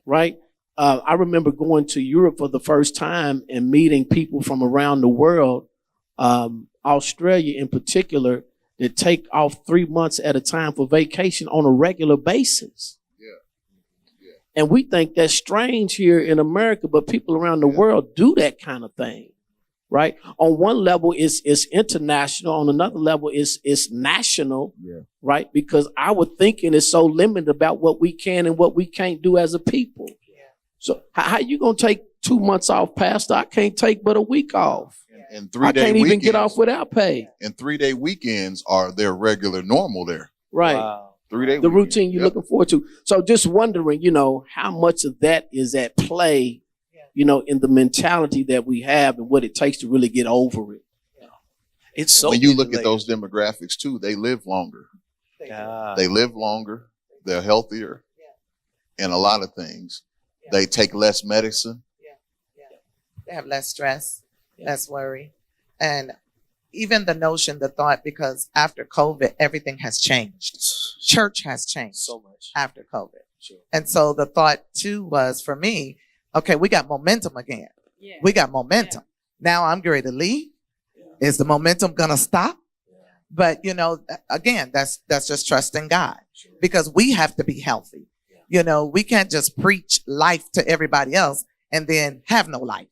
right? I remember going to Europe for the first time and meeting people from around the world, Australia in particular, that take off 3 months at a time for vacation on a regular basis. And we think that's strange here in America, but people around the world do that kind of thing, right? On one level, it's international. On another level, it's national, right? Because our thinking is so limited about what we can and what we can't do as a people. So how you going to take 2 months off, Pastor? I can't take but a week off. And I can't even get off without pay. And 3-day weekends are their regular normal there. Right. Wow. 3-day The routine you're looking forward to. So just wondering, you know, how much of that is at play, you know, in the mentality that we have and what it takes to really get over it. It's so When you look at related. those demographics too, they live longer. Ah. They live longer. They're healthier. And a lot of things. They take less medicine. They have less stress, less worry. And even the notion, the thought, because after COVID, everything has changed. Church has changed so much. after COVID. Sure. And so the thought too was for me, okay, we got momentum again. Yeah. We got momentum. Now I'm ready to leave. Is the momentum going to stop? But you know, again, that's just trusting God, because we have to be healthy. You know, we can't just preach life to everybody else and then have no life.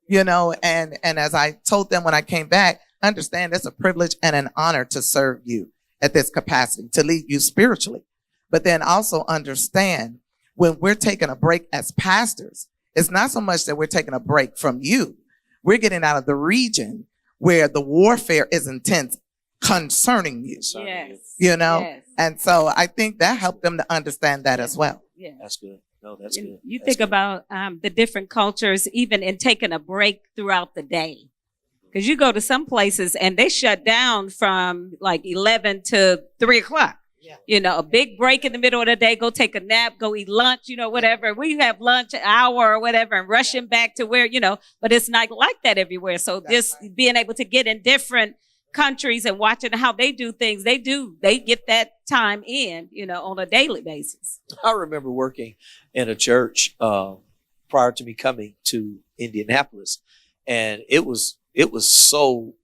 You know, and as I told them when I came back, understand it's a privilege and an honor to serve you at this capacity, to lead you spiritually. But then also understand when we're taking a break as pastors, it's not so much that we're taking a break from you. We're getting out of the region where the warfare is intense concerning you, Yes. you know? Yes. And so I think that helped them to understand that as well. Yeah. That's good. No, that's good. You That's think good. about the different cultures, even in taking a break throughout the day. Because you go to some places and they shut down from like 11 to 3 o'clock. Yeah. You know, a big break in the middle of the day, go take a nap, go eat lunch, you know, whatever. We have lunch an hour or whatever and rushing back to where, you know, but it's not like that everywhere. So That's just being able to get in different countries and watching how they do things, they get that time in, you know, on a daily basis. I remember working in a church prior to me coming to Indianapolis, and it was so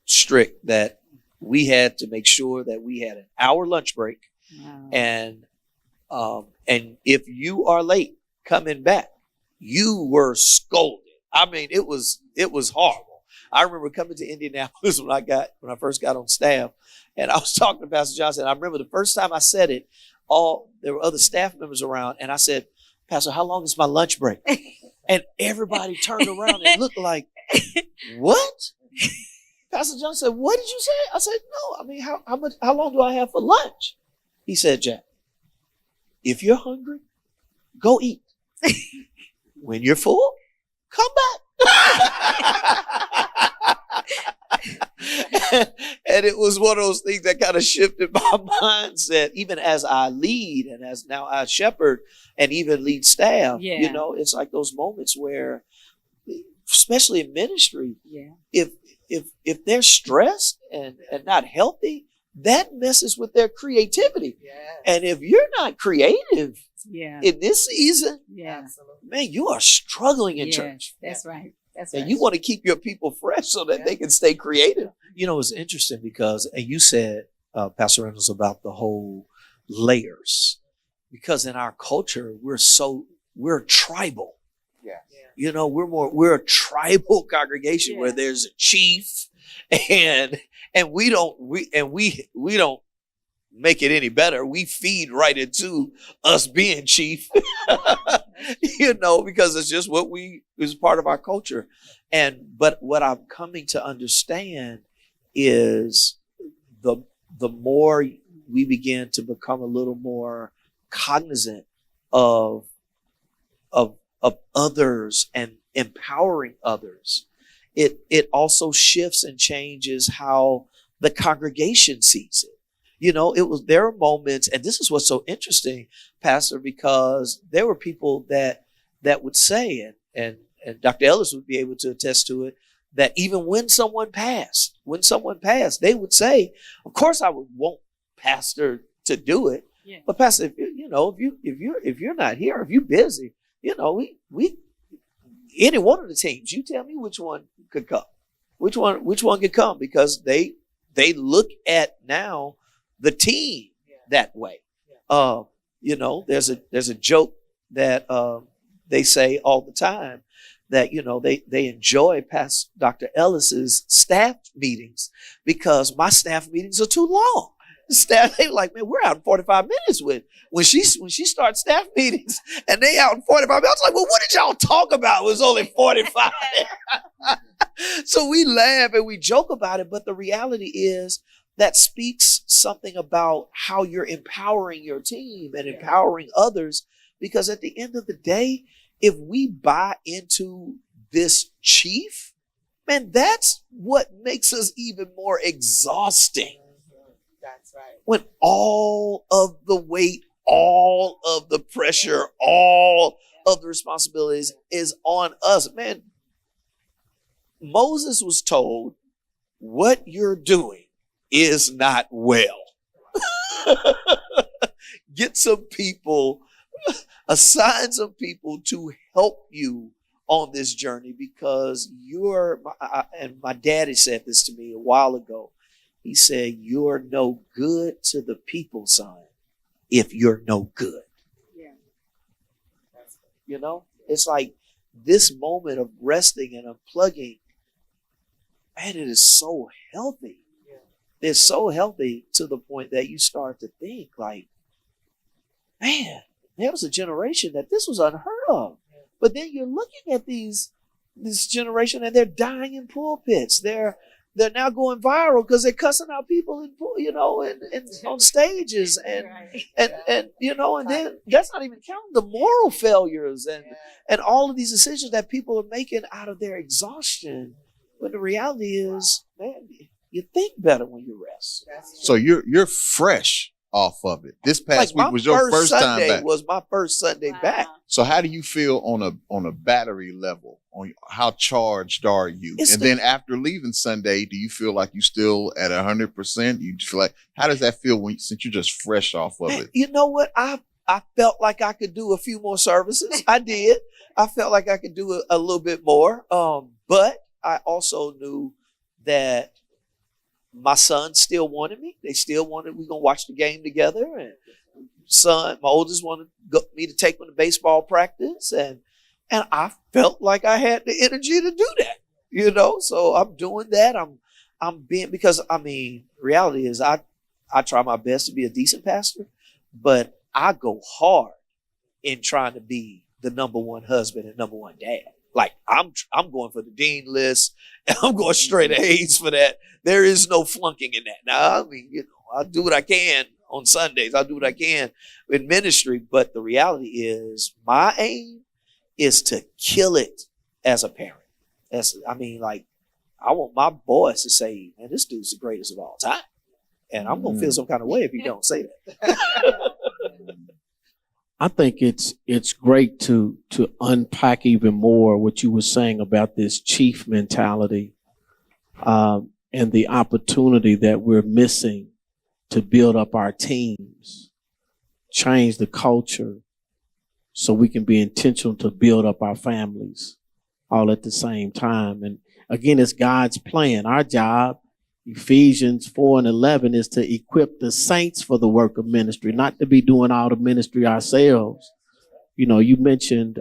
strict that we had to make sure that we had an hour lunch break, Wow. and if you are late coming back, you were scolded. I mean, it was horrible. I remember coming to Indianapolis when I first got on staff, and I was talking to Pastor Johnson. I remember the first time I said it, there were other staff members around, and I said, "Pastor, how long is my lunch break?" And everybody turned around and looked like, "What?" Pastor Johnson said, "What did you say?" I said, "No, I mean, how long do I have for lunch?" He said, "Jack, if you're hungry, go eat. When you're full, come back." And it was one of those things that kind of shifted my mindset, even as I lead and as now I shepherd and even lead staff. Yeah. You know, it's like those moments where, especially in ministry, Yeah. if they're stressed and not healthy, that messes with their creativity. And if you're not creative Yeah. in this season, Yeah. man, you are struggling in Yes, church. That's right. That's And right. you want to keep your people fresh so that they can stay creative. You know, it's interesting because, and you said, Pastor Reynolds, about the whole layers. Because in our culture, we're tribal. Yeah. You know, we're a tribal congregation where there's a chief, and we don't make it any better. We feed right into us being chief, you know, because it's just is part of our culture. But what I'm coming to understand is the more we begin to become a little more cognizant of others and empowering others, it also shifts and changes how the congregation sees it. You know, there are moments, and this is what's so interesting, Pastor, because there were people that would say, and and Dr. Ellis would be able to attest to it, that even when someone passed, they would say, of course I would want pastor to do it. Yeah. But pastor, if you're not here, if you're busy, we any one of the teams, you tell me which one could come. Which one could come, because they look at now the team that way. There's a joke that they say all the time, that they enjoy past Dr. Ellis's staff meetings because my staff meetings are too long. The staff, they like, man, we're out in 45 minutes when she starts staff meetings, and they out in 45 minutes. I was like, well, what did y'all talk about? It was only 45. So we laugh and we joke about it, but the reality is that speaks something about how you're empowering your team and empowering others, because at the end of the day, if we buy into this chief, man, that's what makes us even more exhausting. That's right. When all of the weight, all of the pressure, all of the responsibilities is on us. Man, Moses was told, what you're doing is not well. Get some people, assign some people to help you on this journey, because and my daddy said this to me a while ago. He said, you're no good to the people, son, if you're no good. Yeah. It's like this moment of resting and unplugging, man, it is so healthy. Yeah. It's so healthy to the point that you start to think like, man, there was a generation that this was unheard of. Yeah. But then you're looking at this generation, and they're dying in pulpits. They're now going viral because they're cussing out people and on stages and then that's not even counting the moral failures and all of these decisions that people are making out of their exhaustion. But the reality is, man, you think better when you rest. So you're fresh off of it. This past week was your first Sunday time back. Was my first Sunday back. So how do you feel on a battery level? On how charged are you? Then after leaving Sunday, do you feel like you still at 100%? You feel like, how does that feel since you're just fresh off of it? You know what? I felt like I could do a few more services. I did. I felt like I could do a little bit more. But I also knew that my son still wanted me. They still wanted, we're going to watch the game together. And my oldest wanted me to take him to baseball practice. And I felt like I had the energy to do that, So I'm doing that. I'm being, because reality is I try my best to be a decent pastor, but I go hard in trying to be the number one husband and number one dad. Like I'm going for the dean list, and I'm going straight A's for that. There is no flunking in that. Now, I'll do what I can on Sundays. I'll do what I can in ministry. But the reality is, my aim is to kill it as a parent. I want my boys to say, man, this dude's the greatest of all time. And I'm going to feel some kind of way if you don't say that. I think it's great to unpack even more what you were saying about this chief mentality, and the opportunity that we're missing to build up our teams, change the culture, so we can be intentional to build up our families all at the same time. And again, it's God's plan. Our job, Ephesians 4:11, is to equip the saints for the work of ministry, not to be doing all the ministry ourselves. You mentioned,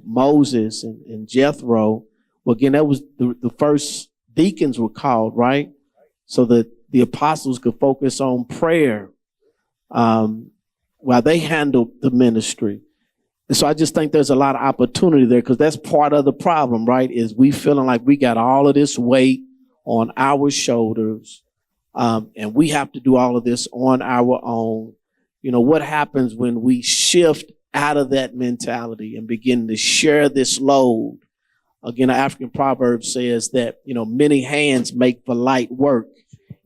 Moses and Jethro. Well, again, that was the first deacons were called, right? So that the apostles could focus on prayer, while they handled the ministry. And so I just think there's a lot of opportunity there, because that's part of the problem, right? Is we feeling like we got all of this weight on our shoulders, and we have to do all of this on our own. What happens when we shift out of that mentality and begin to share this load? Again, an African proverb says that, many hands make for light work.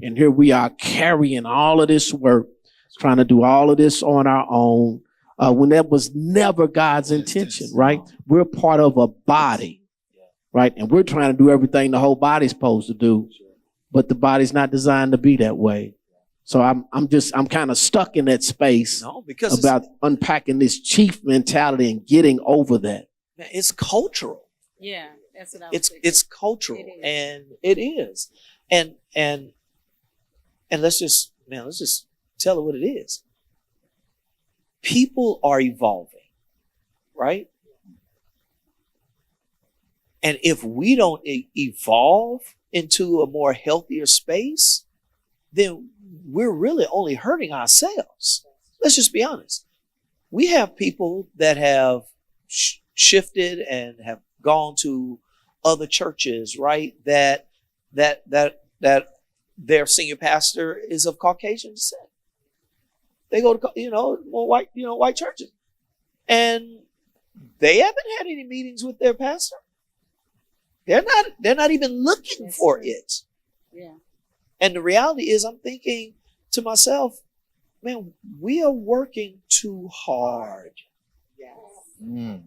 And here we are carrying all of this work, trying to do all of this on our own. when that was never God's intention, right? We're part of a body, right? And we're trying to do everything the whole body's supposed to do, but the body's not designed to be that way. So I'm kind of stuck in that space because about unpacking this chief mentality and getting over that. it's cultural. Yeah, that's what I was thinking. It's cultural, It is. and it is, and let's just tell it what it is. People are evolving, right? And if we don't evolve into a more healthier space, then we're really only hurting ourselves. Let's just be honest. We have people that have shifted and have gone to other churches, right? That their senior pastor is of Caucasian descent. They go to white churches, and they haven't had any meetings with their pastor. They're not even looking for it. Yeah. And the reality is, I'm thinking to myself, man, we are working too hard. Yes. Mm.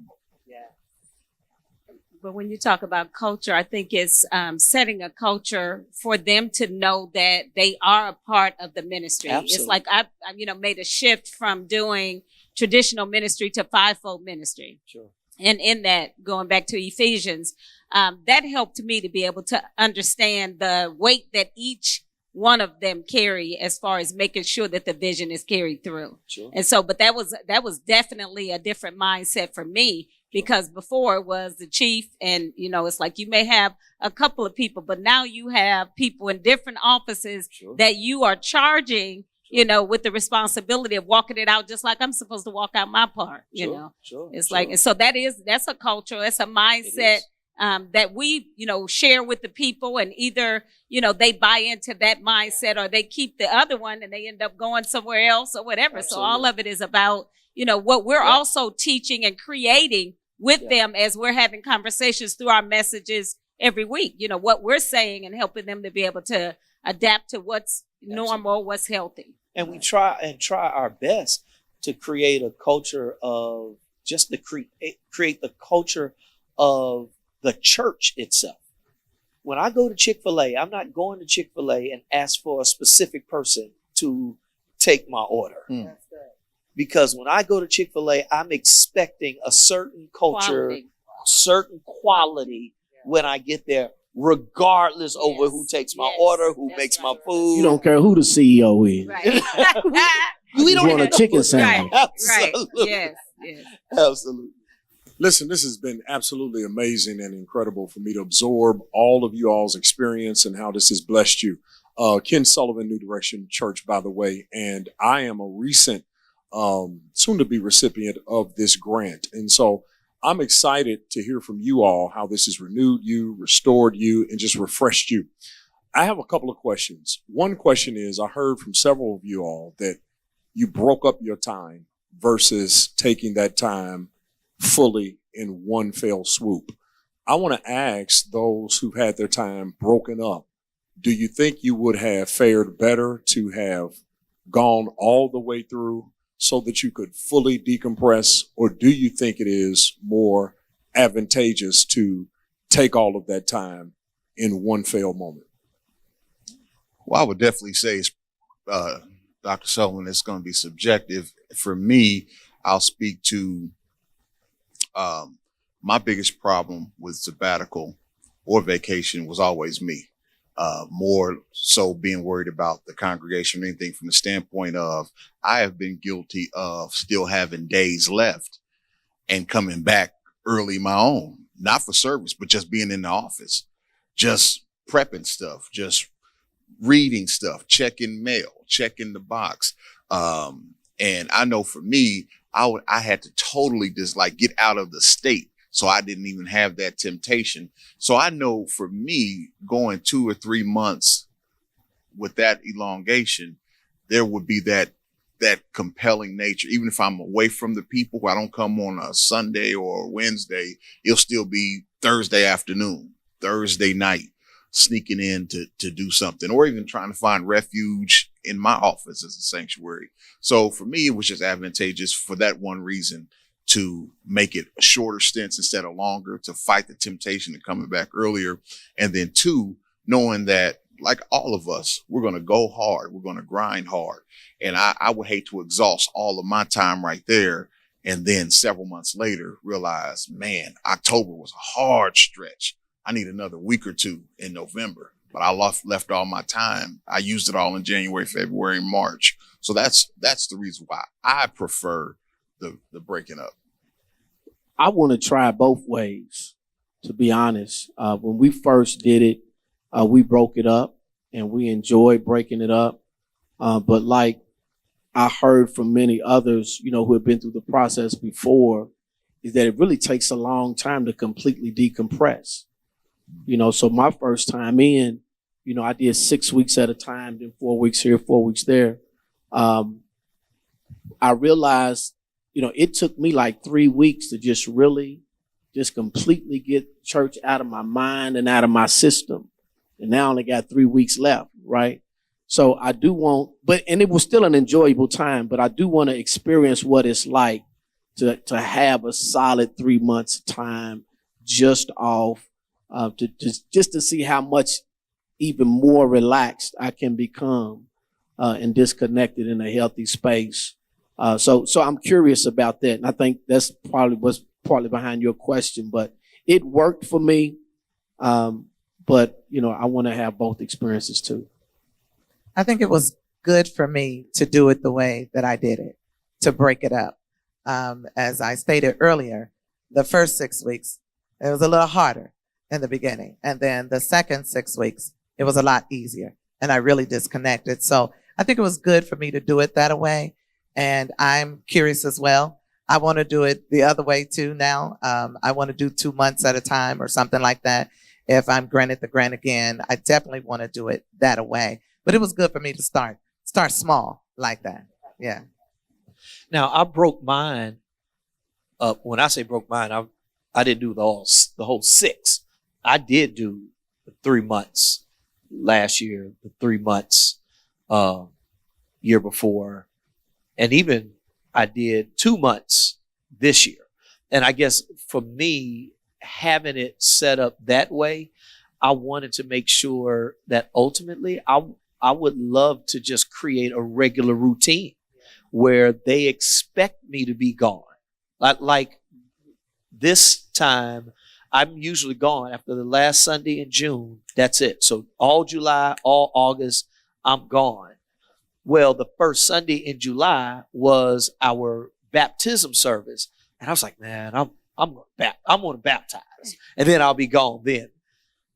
But when you talk about culture, I think it's setting a culture for them to know that they are a part of the ministry. Absolutely. It's like I made a shift from doing traditional ministry to fivefold ministry. Sure. And in that, going back to Ephesians, that helped me to be able to understand the weight that each one of them carry as far as making sure that the vision is carried through. Sure. And so, but that was definitely a different mindset for me, because before it was the chief, and it's like you may have a couple of people, but now you have people in different offices that you are charging, with the responsibility of walking it out, just like I'm supposed to walk out my part, It's like, and so that's a culture, that's a mindset that we, share with the people, and either, they buy into that mindset or they keep the other one and they end up going somewhere else or whatever. Absolutely. So all of it is about, what we're also teaching and creating with them as we're having conversations through our messages every week, what we're saying, and helping them to be able to adapt to what's normal, what's healthy. And we try our best to create a culture of just create the culture of the church itself. When I go to Chick-fil-A, I'm not going to Chick-fil-A and ask for a specific person to take my order. That's good. Because when I go to Chick-fil-A, I'm expecting a certain culture, Quality. certain quality when I get there, regardless over who takes my order, who makes my food. You don't care who the CEO is. Right. We don't want a chicken sandwich. Right. Absolutely. Yes. Absolutely. Listen, this has been absolutely amazing and incredible for me to absorb all of you all's experience and how this has blessed you. Ken Sullivan, New Direction Church, by the way, and I am a recent, soon-to-be recipient of this grant. And so I'm excited to hear from you all how this has renewed you, restored you, and just refreshed you. I have a couple of questions. One question is, I heard from several of you all that you broke up your time versus taking that time fully in one fell swoop. I want to ask those who've had their time broken up, do you think you would have fared better to have gone all the way through so that you could fully decompress, or do you think it is more advantageous to take all of that time in one fell moment? Well, I would definitely say, Dr. Sullivan, it's going to be subjective. For me, I'll speak to my biggest problem with sabbatical or vacation was always me. More so being worried about the congregation or anything from the standpoint of I have been guilty of still having days left and coming back early my own, not for service, but just being in the office, just prepping stuff, just reading stuff, checking mail, checking the box. And I know for me, I had to totally just get out of the state. So I didn't even have that temptation. So I know for me, going 2 or 3 months with that elongation, there would be that compelling nature. Even if I'm away from the people, I don't come on a Sunday or a Wednesday, it'll still be Thursday afternoon, Thursday night. sneaking in to do something, or even trying to find refuge in my office as a sanctuary. So for me, it was just advantageous for that one reason, to make it shorter stints instead of longer, to fight the temptation of coming back earlier. And then two, knowing that, like all of us, we're going to go hard. We're going to grind hard. And I would hate to exhaust all of my time right there, and then several months later realize, man, October was a hard stretch. I need another week or two in November. But I left all my time. I used it all in January, February, and March. So that's the reason why I prefer the breaking up. I want to try both ways, to be honest. When we first did it, we broke it up and we enjoyed breaking it up. But like I heard from many others, who have been through the process before, is that it really takes a long time to completely decompress. So my first time in, I did 6 weeks at a time, then 4 weeks here, 4 weeks there. I realized, it took me like 3 weeks to just completely get church out of my mind and out of my system. And now I only got 3 weeks left, right? So I do want, and it was still an enjoyable time, but I do want to experience what it's like to have a solid 3 months time just off, just to see how much even more relaxed I can become, and disconnected in a healthy space. So I'm curious about that. And I think that's probably what's partly behind your question, but it worked for me. But I want to have both experiences too. I think it was good for me to do it the way that I did it, to break it up. As I stated earlier, the first 6 weeks, it was a little harder in the beginning. And then the second 6 weeks, it was a lot easier. And I really disconnected. So I think it was good for me to do it that way. And I'm curious as well. I want to do it the other way too now. I want to do 2 months at a time or something like that. If I'm granted the grant again, I definitely want to do it that way. But it was good for me to start small like that. Yeah. Now, I broke mine up. When I say broke mine, I didn't do the whole 6. I did do the 3 months last year, the 3 months year before, and even I did 2 months this year. And I guess for me, having it set up that way, I wanted to make sure that ultimately I would love to just create a regular routine where they expect me to be gone. Like this time, I'm usually gone after the last Sunday in June. That's it. So all July, all August, I'm gone. Well, the first Sunday in July was our baptism service. And I was like, man, I'm going to baptize. And then I'll be gone then.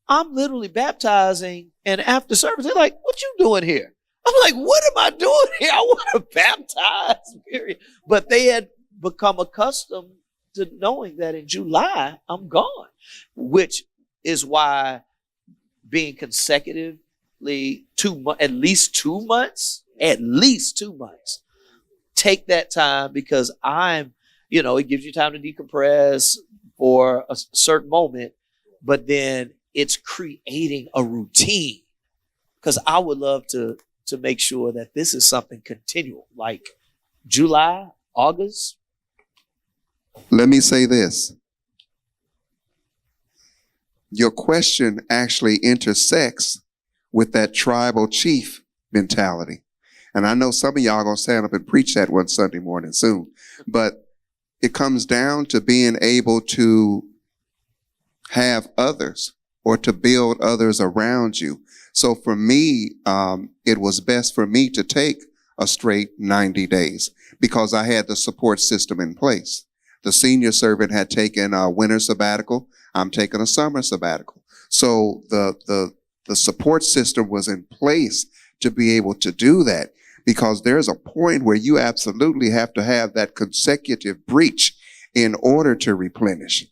I'm literally baptizing. And after service, they're like, what you doing here? I'm like, what am I doing here? I want to baptize, period. But they had become accustomed to knowing that in July, I'm gone, which is why being consecutively at least 2 months, take that time, because it gives you time to decompress for a certain moment, but then it's creating a routine, because I would love to make sure that this is something continual, like July, August. Let me say this. Your question actually intersects with that tribal chief mentality. And I know some of y'all gonna stand up and preach that one Sunday morning soon, but it comes down to being able to have others or to build others around you. So for me, it was best for me to take a straight 90 days because I had the support system in place. The senior servant had taken a winter sabbatical. I'm taking a summer sabbatical. So the support system was in place to be able to do that, because there's a point where you absolutely have to have that consecutive breach in order to replenish.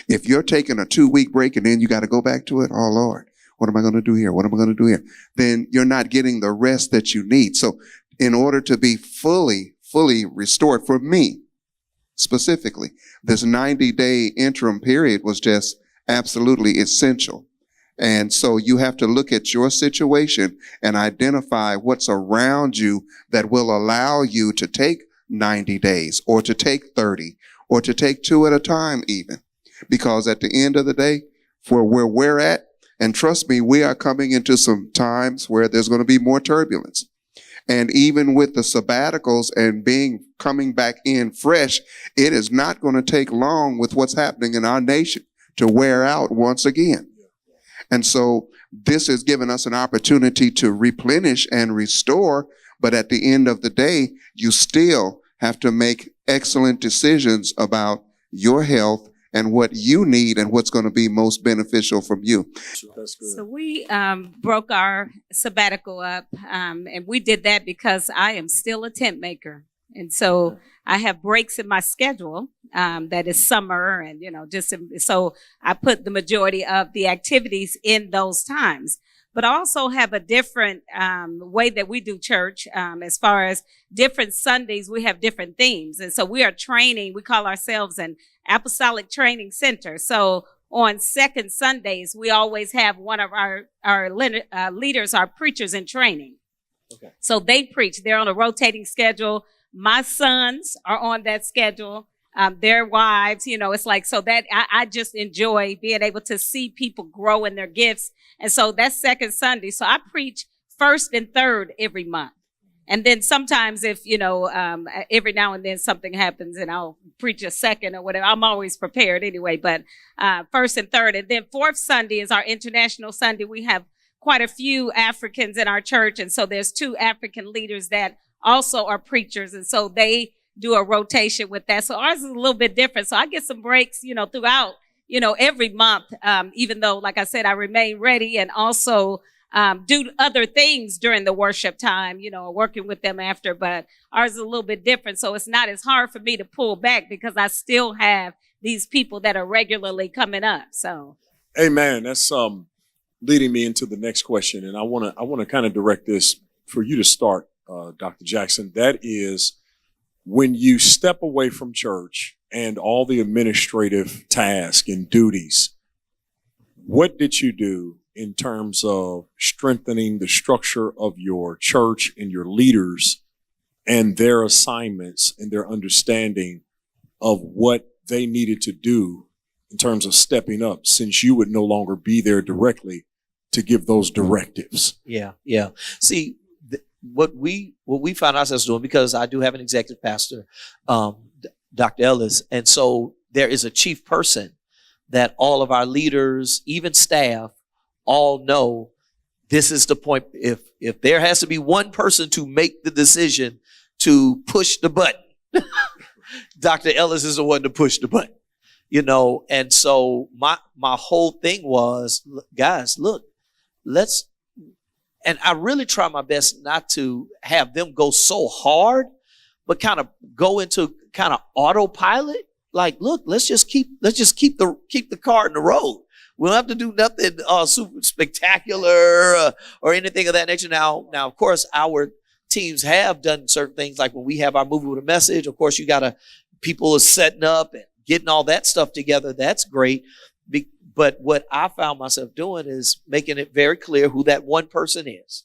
If you're taking a 2-week break and then you got to go back to it, oh Lord, what am I going to do here? What am I going to do here? Then you're not getting the rest that you need. So in order to be fully restored, for me specifically, this 90-day interim period was just absolutely essential. And so you have to look at your situation and identify what's around you that will allow you to take 90 days or to take 30 or to take 2 at a time even. Because at the end of the day, for where we're at, and trust me, we are coming into some times where there's going to be more turbulence. And even with the sabbaticals and coming back in fresh, it is not going to take long with what's happening in our nation to wear out once again. And so this has given us an opportunity to replenish and restore. But at the end of the day, you still have to make excellent decisions about your health and what you need and what's going to be most beneficial from you. That's good. So we broke our sabbatical up, and we did that because I am still a tent maker. And so I have breaks in my schedule that is summer and, so I put the majority of the activities in those times. But I also have a different way that we do church as far as different Sundays. We have different themes. And so we are training. We call ourselves an apostolic training center. So on second Sundays, we always have one of our leaders, our preachers in training. Okay. So they preach. They're on a rotating schedule. My sons are on that schedule. Their wives, it's like, so that I just enjoy being able to see people grow in their gifts. And so that's second Sunday. So I preach first and third every month. And then sometimes if, every now and then something happens and I'll preach a second or whatever, I'm always prepared anyway, but first and third. And then fourth Sunday is our International Sunday. We have quite a few Africans in our church. And so there's 2 African leaders that also are preachers. And so they do a rotation with that. So ours is a little bit different. So I get some breaks, throughout, every month, even though, like I said, I remain ready and also do other things during the worship time, working with them after. But ours is a little bit different. So it's not as hard for me to pull back because I still have these people that are regularly coming up. So, Amen. That's leading me into the next question, and I want to kind of direct this for you to start, Dr. Jackson. That is, when you step away from church and all the administrative tasks and duties, what did you do in terms of strengthening the structure of your church and your leaders and their assignments and their understanding of what they needed to do in terms of stepping up, since you would no longer be there directly to give those directives? Yeah. See, what we found ourselves doing, because I do have an executive pastor, Dr. Ellis, and so there is a chief person that all of our leaders, even staff, all know this is the point. If there has to be one person to make the decision to push the button, Dr. Ellis is the one to push the button, and so my whole thing was, guys, look, and I really try my best not to have them go so hard, but kind of go into kind of autopilot. Like, look, let's just keep the car in the road. We don't have to do nothing super spectacular or anything of that nature. Now, of course, our teams have done certain things, like when we have our movie with a message. Of course, people are setting up and getting all that stuff together. That's great. But what I found myself doing is making it very clear who that one person is.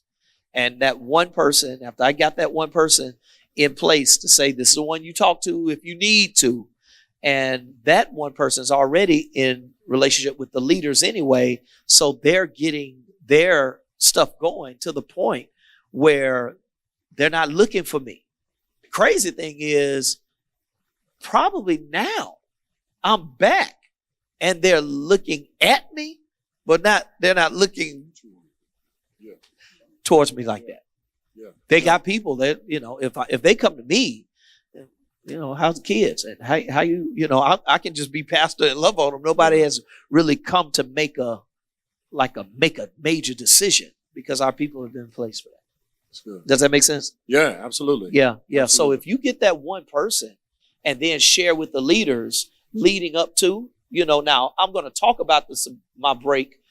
And that one person, after I got that one person in place to say, this is the one you talk to if you need to. And that one person is already in relationship with the leaders anyway. So they're getting their stuff going to the point where they're not looking for me. The crazy thing is, probably now I'm back and they're looking at me, but they're not looking towards me like that. They got people that, if they come to me, how's the kids and how you, I can just be pastor and love on them. Nobody has really come to make a major decision, because our people have been in place for that. That's good. Does that make sense? Yeah, absolutely. Yeah. Absolutely. So if you get that one person and then share with the leaders leading up to, now I'm going to talk about my break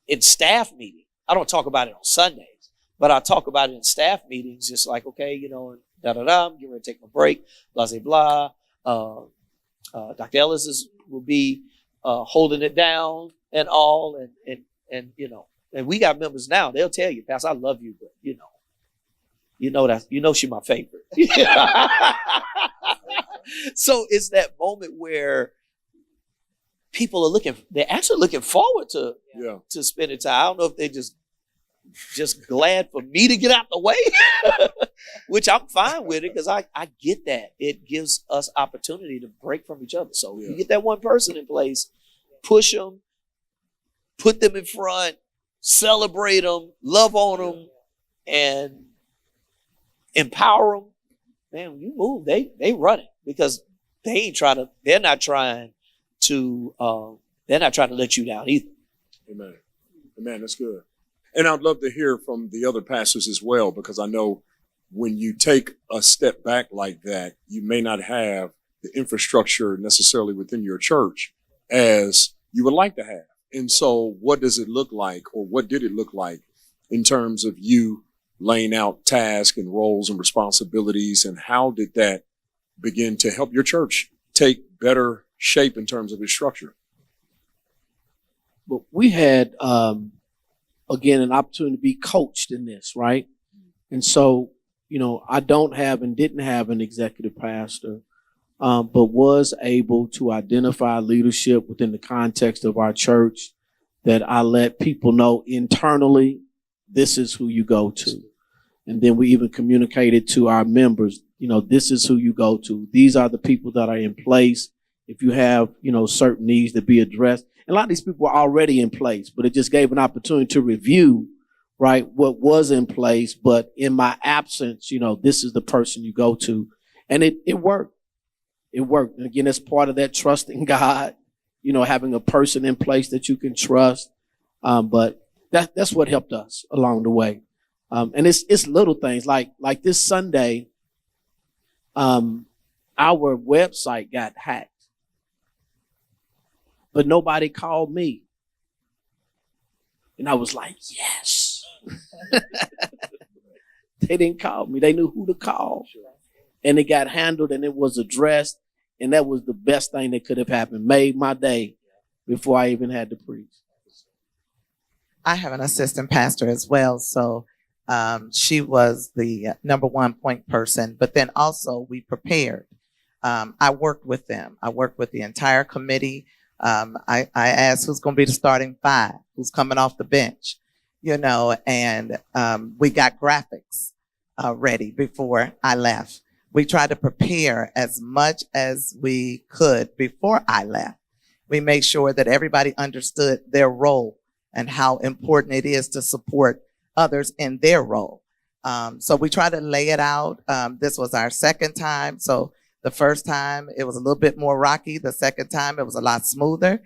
in staff meeting. I don't talk about it on Sundays, but I talk about it in staff meetings. Just like, okay, I'm getting ready to take my break, blah, blah, blah. Dr. Ellis will be holding it down and all. And, and we got members now, they'll tell you, Pastor, I love you, but she's my favorite. So it's that moment where people are they're actually looking forward to spending time. I don't know if they're just glad for me to get out the way, which I'm fine with it because I get that. It gives us opportunity to break from each other. So you get that one person in place, push them, put them in front, celebrate them, love on them, and empower them. Man, you move, they run it because they're not trying to let you down either. Amen. Amen. That's good. And I'd love to hear from the other pastors as well, because I know when you take a step back like that, you may not have the infrastructure necessarily within your church as you would like to have. And so what does it look like, or what did it look like in terms of you laying out tasks and roles and responsibilities, and how did that begin to help your church take better shape in terms of its structure? But we had, again, an opportunity to be coached in this, right? And so, I don't have and didn't have an executive pastor, but was able to identify leadership within the context of our church that I let people know internally, this is who you go to. And then we even communicated to our members, this is who you go to. These are the people that are in place. If you have, certain needs to be addressed. And a lot of these people were already in place, but it just gave an opportunity to review, right, what was in place. But in my absence, this is the person you go to. And it worked. It worked. And again, that's part of that trusting God, having a person in place that you can trust. But that's what helped us along the way. And it's little things like this Sunday, our website got hacked, but nobody called me. And I was like, yes. They didn't call me. They knew who to call. And it got handled and it was addressed. And that was the best thing that could have happened. Made my day before I even had to preach. I have an assistant pastor as well. So she was the number one point person, but then also we prepared. I worked with them. I worked with the entire committee. I asked who's going to be the starting five, who's coming off the bench, and we got graphics ready before I left. We tried to prepare as much as we could before I left. We made sure that everybody understood their role and how important it is to support others in their role. So we try to lay it out. This was our second time. So the first time it was a little bit more rocky. The second time it was a lot smoother.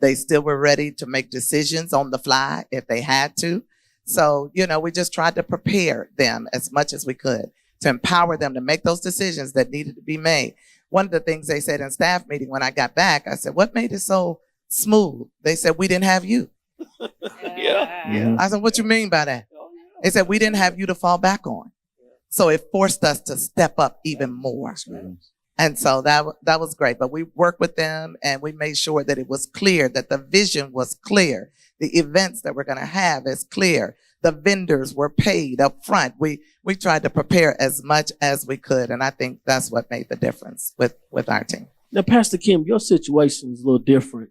They still were ready to make decisions on the fly if they had to. So, we just tried to prepare them as much as we could to empower them to make those decisions that needed to be made. One of the things they said in staff meeting when I got back, I said, what made it so smooth? They said, we didn't have you. Yeah. I said, what you mean by that? They said, we didn't have you to fall back on. So it forced us to step up even more. And so that was great. But we worked with them and we made sure that it was clear, that the vision was clear. The events that we're going to have is clear. The vendors were paid up front. We tried to prepare as much as we could. And I think that's what made the difference with our team. Now, Pastor Kim, your situation is a little different,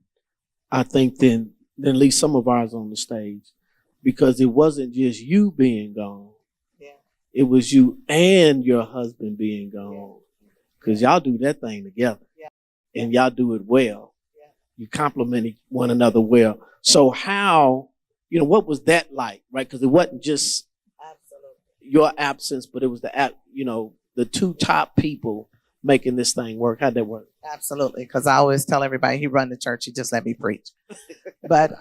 I think, than at least some of ours on the stage, because it wasn't just you being gone. Yeah. It was you and your husband being gone, because y'all do that thing together, and y'all do it well. Yeah. You complement one another well. So how, what was that like, right? Because it wasn't just your absence, but it was the two top people making this thing work. How'd that work? Absolutely. Because I always tell everybody he run the church. He just let me preach. But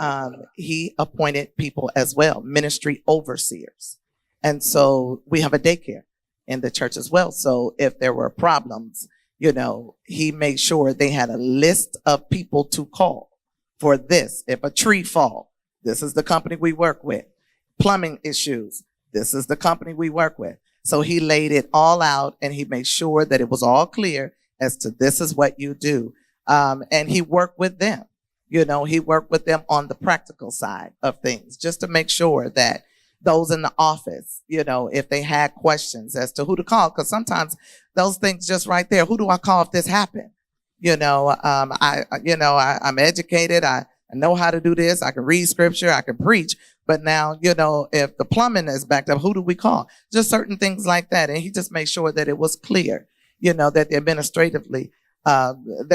he appointed people as well, ministry overseers. And so we have a daycare in the church as well. So if there were problems, he made sure they had a list of people to call for this. If a tree fall, this is the company we work with. Plumbing issues, this is the company we work with. So he laid it all out and he made sure that it was all clear as to this is what you do. And he worked with them. You know, he worked with them on the practical side of things, just to make sure that those in the office, you know, if they had questions as to who to call, because sometimes those things just right there, who do I call if this happened? You know, I'm educated. I know how to do this. I can read scripture. I can preach. But now, you know, if the plumbing is backed up, who do we call? Just certain things like that. And he just made sure that it was clear, you know, that they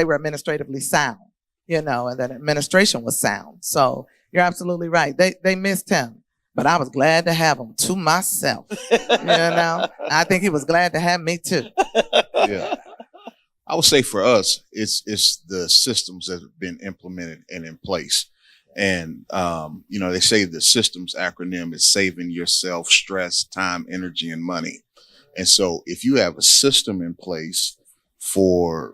were administratively sound, you know, and that administration was sound. So you're absolutely right. They missed him. But I was glad to have him to myself. You know, I think he was glad to have me too. Yeah. I would say for us, it's the systems that have been implemented and in place. And, you know, they say the systems acronym is saving yourself stress, time, energy, and money. And so if you have a system in place for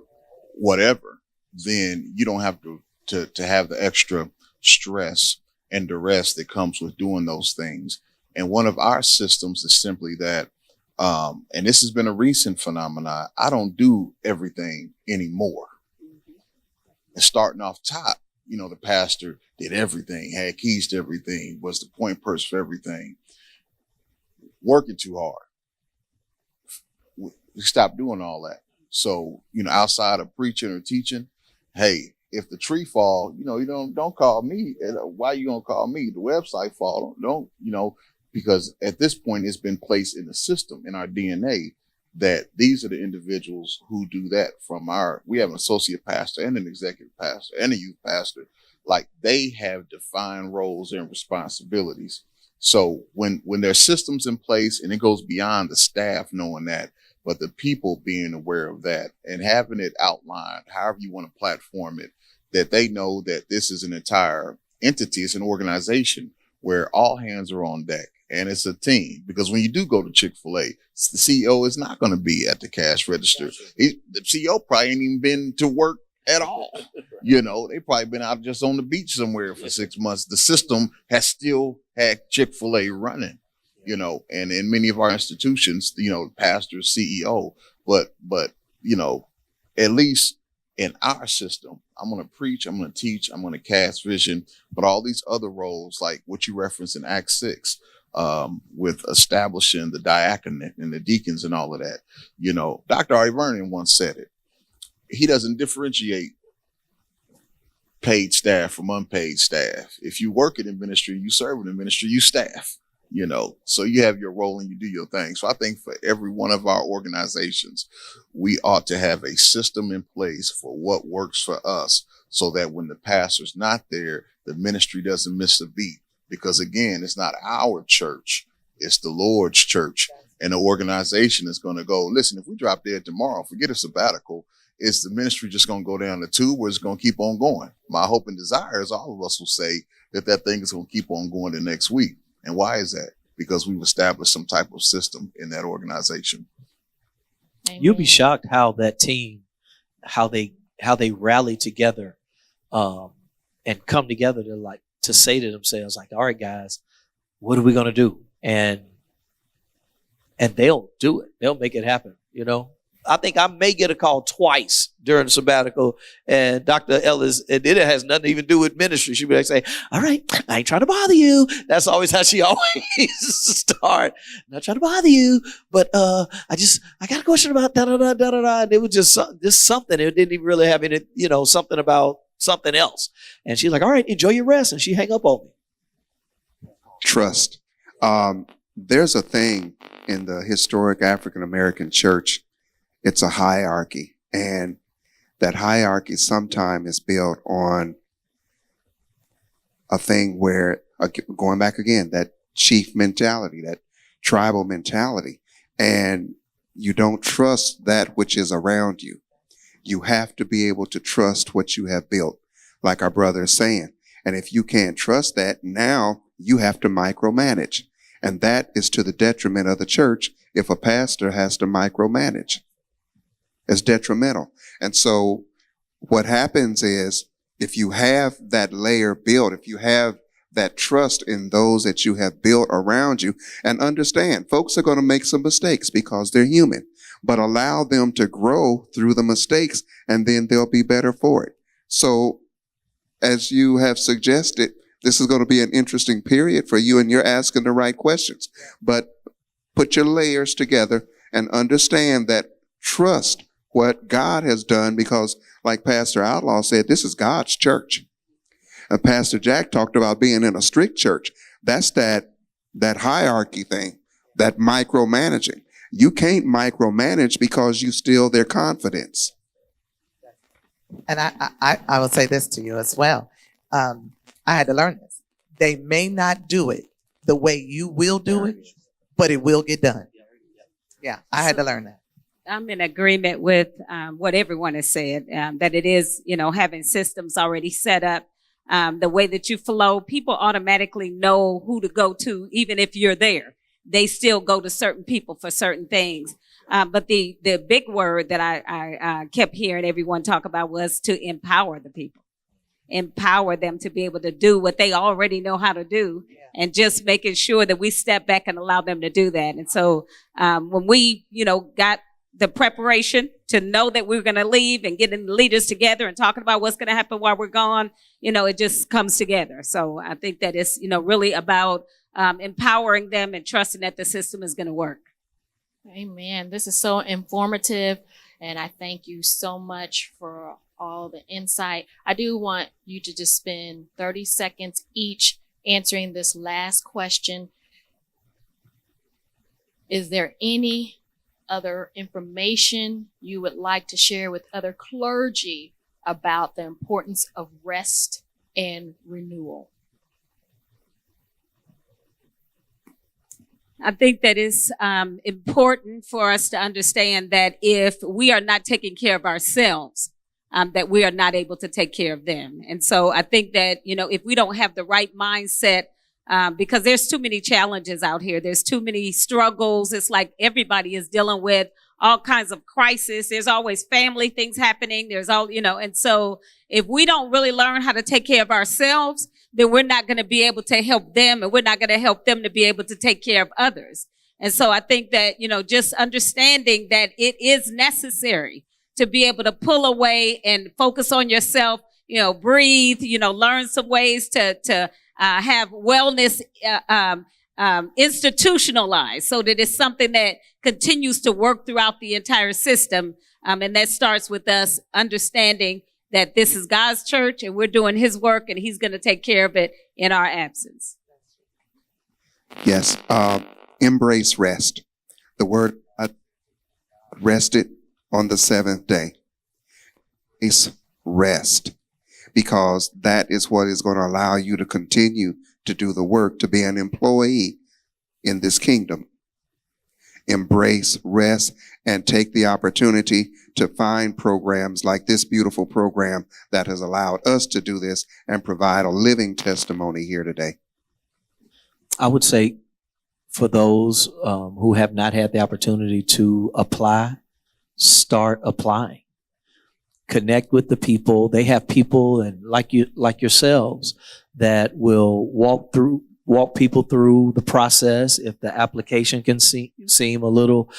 whatever, then you don't have to have the extra stress and duress that comes with doing those things. And one of our systems is simply that, and this has been a recent phenomenon, I don't do everything anymore. And starting off top, you know, the pastor did everything, had keys to everything, was the point person for everything. Working too hard. We stopped doing all that. So, you know, outside of preaching or teaching, hey, if the tree fall, you know, you don't call me. Why you gonna call me? The website fall. Don't, you know, because at this point it's been placed in the system, in our DNA, that these are the individuals who do that. We have an associate pastor and an executive pastor and a youth pastor. Like, they have defined roles and responsibilities. So when there's systems in place, and it goes beyond the staff knowing that, but the people being aware of that and having it outlined, however you want to platform it, that they know that this is an entire entity, it's an organization where all hands are on deck, and it's a team. Because when you do go to Chick-fil-A, the CEO is not going to be at the cash register. The CEO probably ain't even been to work at all. You know, they probably been out just on the beach somewhere for 6 months. The system has still had Chick-fil-A running, you know, and in many of our institutions, you know, pastor, CEO, but, you know, at least in our system, I'm going to preach, I'm going to teach, I'm going to cast vision, but all these other roles, like what you referenced in Acts 6, with establishing the diaconate and the deacons and all of that, you know, Dr. Ari Vernon once said it. He doesn't differentiate paid staff from unpaid staff. If you work in ministry, you serve in the ministry, you staff, you know, so you have your role and you do your thing. So I think for every one of our organizations, we ought to have a system in place for what works for us, so that when the pastor's not there, the ministry doesn't miss a beat. Because again, it's not our church, it's the Lord's church. And the organization is going to go, listen, if we drop dead tomorrow, forget a sabbatical. Is the ministry just going to go down the tube, or is it going to keep on going? My hope and desire is all of us will say that thing is going to keep on going the next week. And why is that? Because we've established some type of system in that organization. Amen. You'll be shocked how that team, how they rally together, and come together to say to themselves, like, all right, guys, what are we going to do? And they'll do it. They'll make it happen. You know, I think I may get a call twice during the sabbatical, and Dr. Ellis, and it has nothing to even do with ministry. She'd be like, say, all right, I ain't trying to bother you. That's always how she always start. Not trying to bother you, but I got a question about da-da-da-da-da-da. And it was just something. It didn't even really have any, you know, something about something else. And she's like, all right, enjoy your rest. And she hang up on me. Trust. There's a thing in the historic African American church. It's a hierarchy, and that hierarchy sometimes is built on a thing where, going back again, that chief mentality, that tribal mentality, and you don't trust that which is around you. You have to be able to trust what you have built, like our brother is saying. And if you can't trust that, now you have to micromanage. And that is to the detriment of the church if a pastor has to micromanage. It's detrimental. And so what happens is, if you have that layer built, if you have that trust in those that you have built around you, and understand, folks are going to make some mistakes because they're human, but allow them to grow through the mistakes, and then they'll be better for it. So as you have suggested, this is going to be an interesting period for you, and you're asking the right questions. But put your layers together and understand that, trust what God has done, because like Pastor Outlaw said, this is God's church. And Pastor Jack talked about being in a strict church. That's that hierarchy thing, that micromanaging. You can't micromanage because you steal their confidence. And I will say this to you as well. I had to learn this. They may not do it the way you will do it, but it will get done. Yeah, I had to learn that. I'm in agreement with what everyone has said, that it is, having systems already set up, the way that you flow. People automatically know who to go to, even if you're there. They still go to certain people for certain things. But the big word that I kept hearing everyone talk about was to empower the people. Empower them to be able to do what they already know how to do, and just making sure that we step back and allow them to do that. And so when we, got the preparation to know that we were going to leave and getting the leaders together and talking about what's going to happen while we're gone, it just comes together. So I think that it's, really about empowering them and trusting that the system is going to work. Amen. This is so informative, and I thank you so much for all the insight. I do want you to just spend 30 seconds each answering this last question. Is there any other information you would like to share with other clergy about the importance of rest and renewal? I think that it's important for us to understand that if we are not taking care of ourselves, that we are not able to take care of them. And so I think that, if we don't have the right mindset, because there's too many challenges out here. There's too many struggles. It's like everybody is dealing with all kinds of crisis. There's always family things happening. There's all, and so if we don't really learn how to take care of ourselves, then we're not going to be able to help them, and we're not going to help them to be able to take care of others. And so I think that, just understanding that it is necessary to be able to pull away and focus on yourself, breathe, learn some ways to have wellness institutionalized, so that it's something that continues to work throughout the entire system. And that starts with us understanding that this is God's church and we're doing his work, and he's going to take care of it in our absence. Yes. Embrace rest. The word rested on the seventh day. It's rest, because that is what is going to allow you to continue to do the work, to be an employee in this kingdom. Embrace rest and take the opportunity to find programs like this beautiful program that has allowed us to do this and provide a living testimony here today. I would say for those who have not had the opportunity to apply, start applying. Connect with the people. They have people, and like yourselves, that will walk people through the process. If the application can seem a little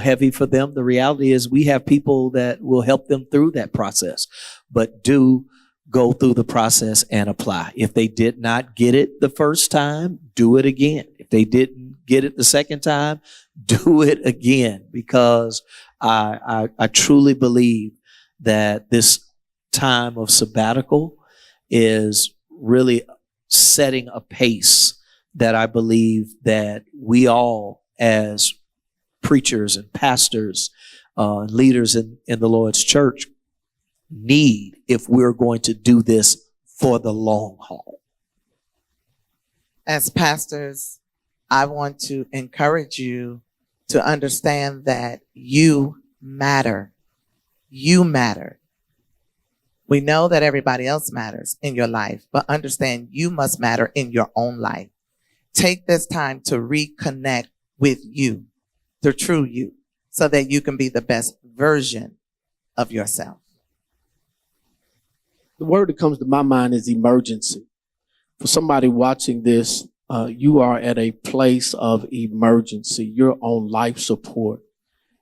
heavy for them, the reality is we have people that will help them through that process. But do go through the process and apply. If they did not get it the first time, do it again. If they didn't get it the second time, do it again, because I truly believe that this time of sabbatical is really setting a pace that I believe that we all, as preachers and pastors, leaders in the Lord's church, need if we're going to do this for the long haul. As pastors, I want to encourage you to understand that you matter. You matter. We know that everybody else matters in your life, but understand you must matter in your own life. Take this time to reconnect with you, the true you, so that you can be the best version of yourself. The word that comes to my mind is emergency. For somebody watching this, you are at a place of emergency. You're on life support.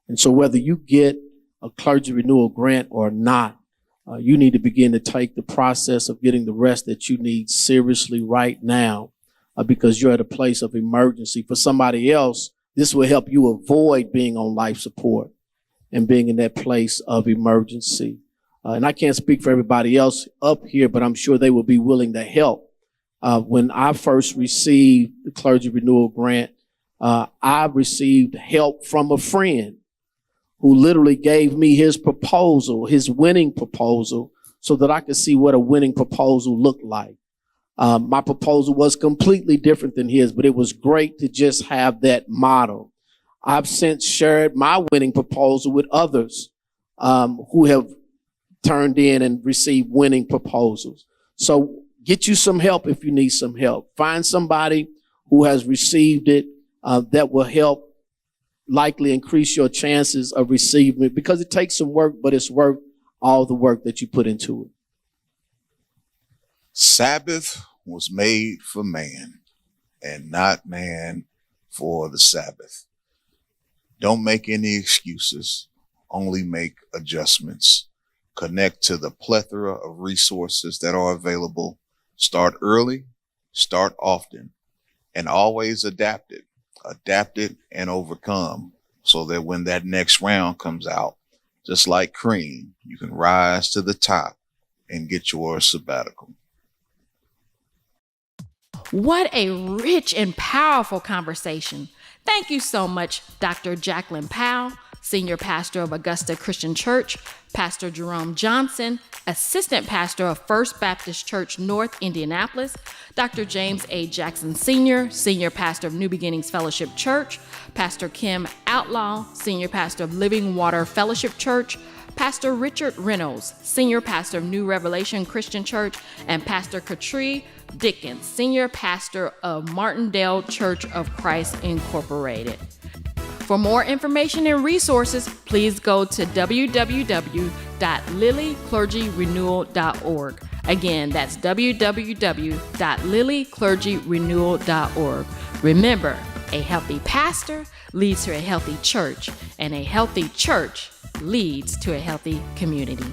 And so whether you get a clergy renewal grant or not, You need to begin to take the process of getting the rest that you need seriously right now, because you're at a place of emergency. For somebody else, this will help you avoid being on life support and being in that place of emergency. And I can't speak for everybody else up here, but I'm sure they will be willing to help. When I first received the Clergy Renewal Grant, I received help from a friend who literally gave me his proposal, his winning proposal, so that I could see what a winning proposal looked like. My proposal was completely different than his, but it was great to just have that model. I've since shared my winning proposal with others who have turned in and received winning proposals. So get you some help if you need some help. Find somebody who has received it that will help likely increase your chances of receiving it, because it takes some work, but it's worth all the work that you put into it. Sabbath was made for man, and not man for the Sabbath. Don't make any excuses, only make adjustments. Connect to the plethora of resources that are available. Start early, start often, and always adapt it and overcome, so that when that next round comes out, just like cream, you can rise to the top and get your sabbatical. What a rich and powerful conversation. Thank you so much, Dr. Jacqueline Powell, Senior Pastor of Augusta Christian Church, Pastor Jerome Johnson, Assistant Pastor of First Baptist Church, North Indianapolis, Dr. James A. Jackson Sr., Senior Pastor of New Beginnings Fellowship Church, Pastor Kim Outlaw, Senior Pastor of Living Water Fellowship Church, Pastor Richard Reynolds, Senior Pastor of New Revelation Christian Church, and Pastor Clergy Dickens, Senior Pastor of Martindale Church of Christ Incorporated. For more information and resources, please go to www.lilyclergyrenewal.org. Again, that's www.lilyclergyrenewal.org. Remember, a healthy pastor leads to a healthy church, and a healthy church leads to a healthy community.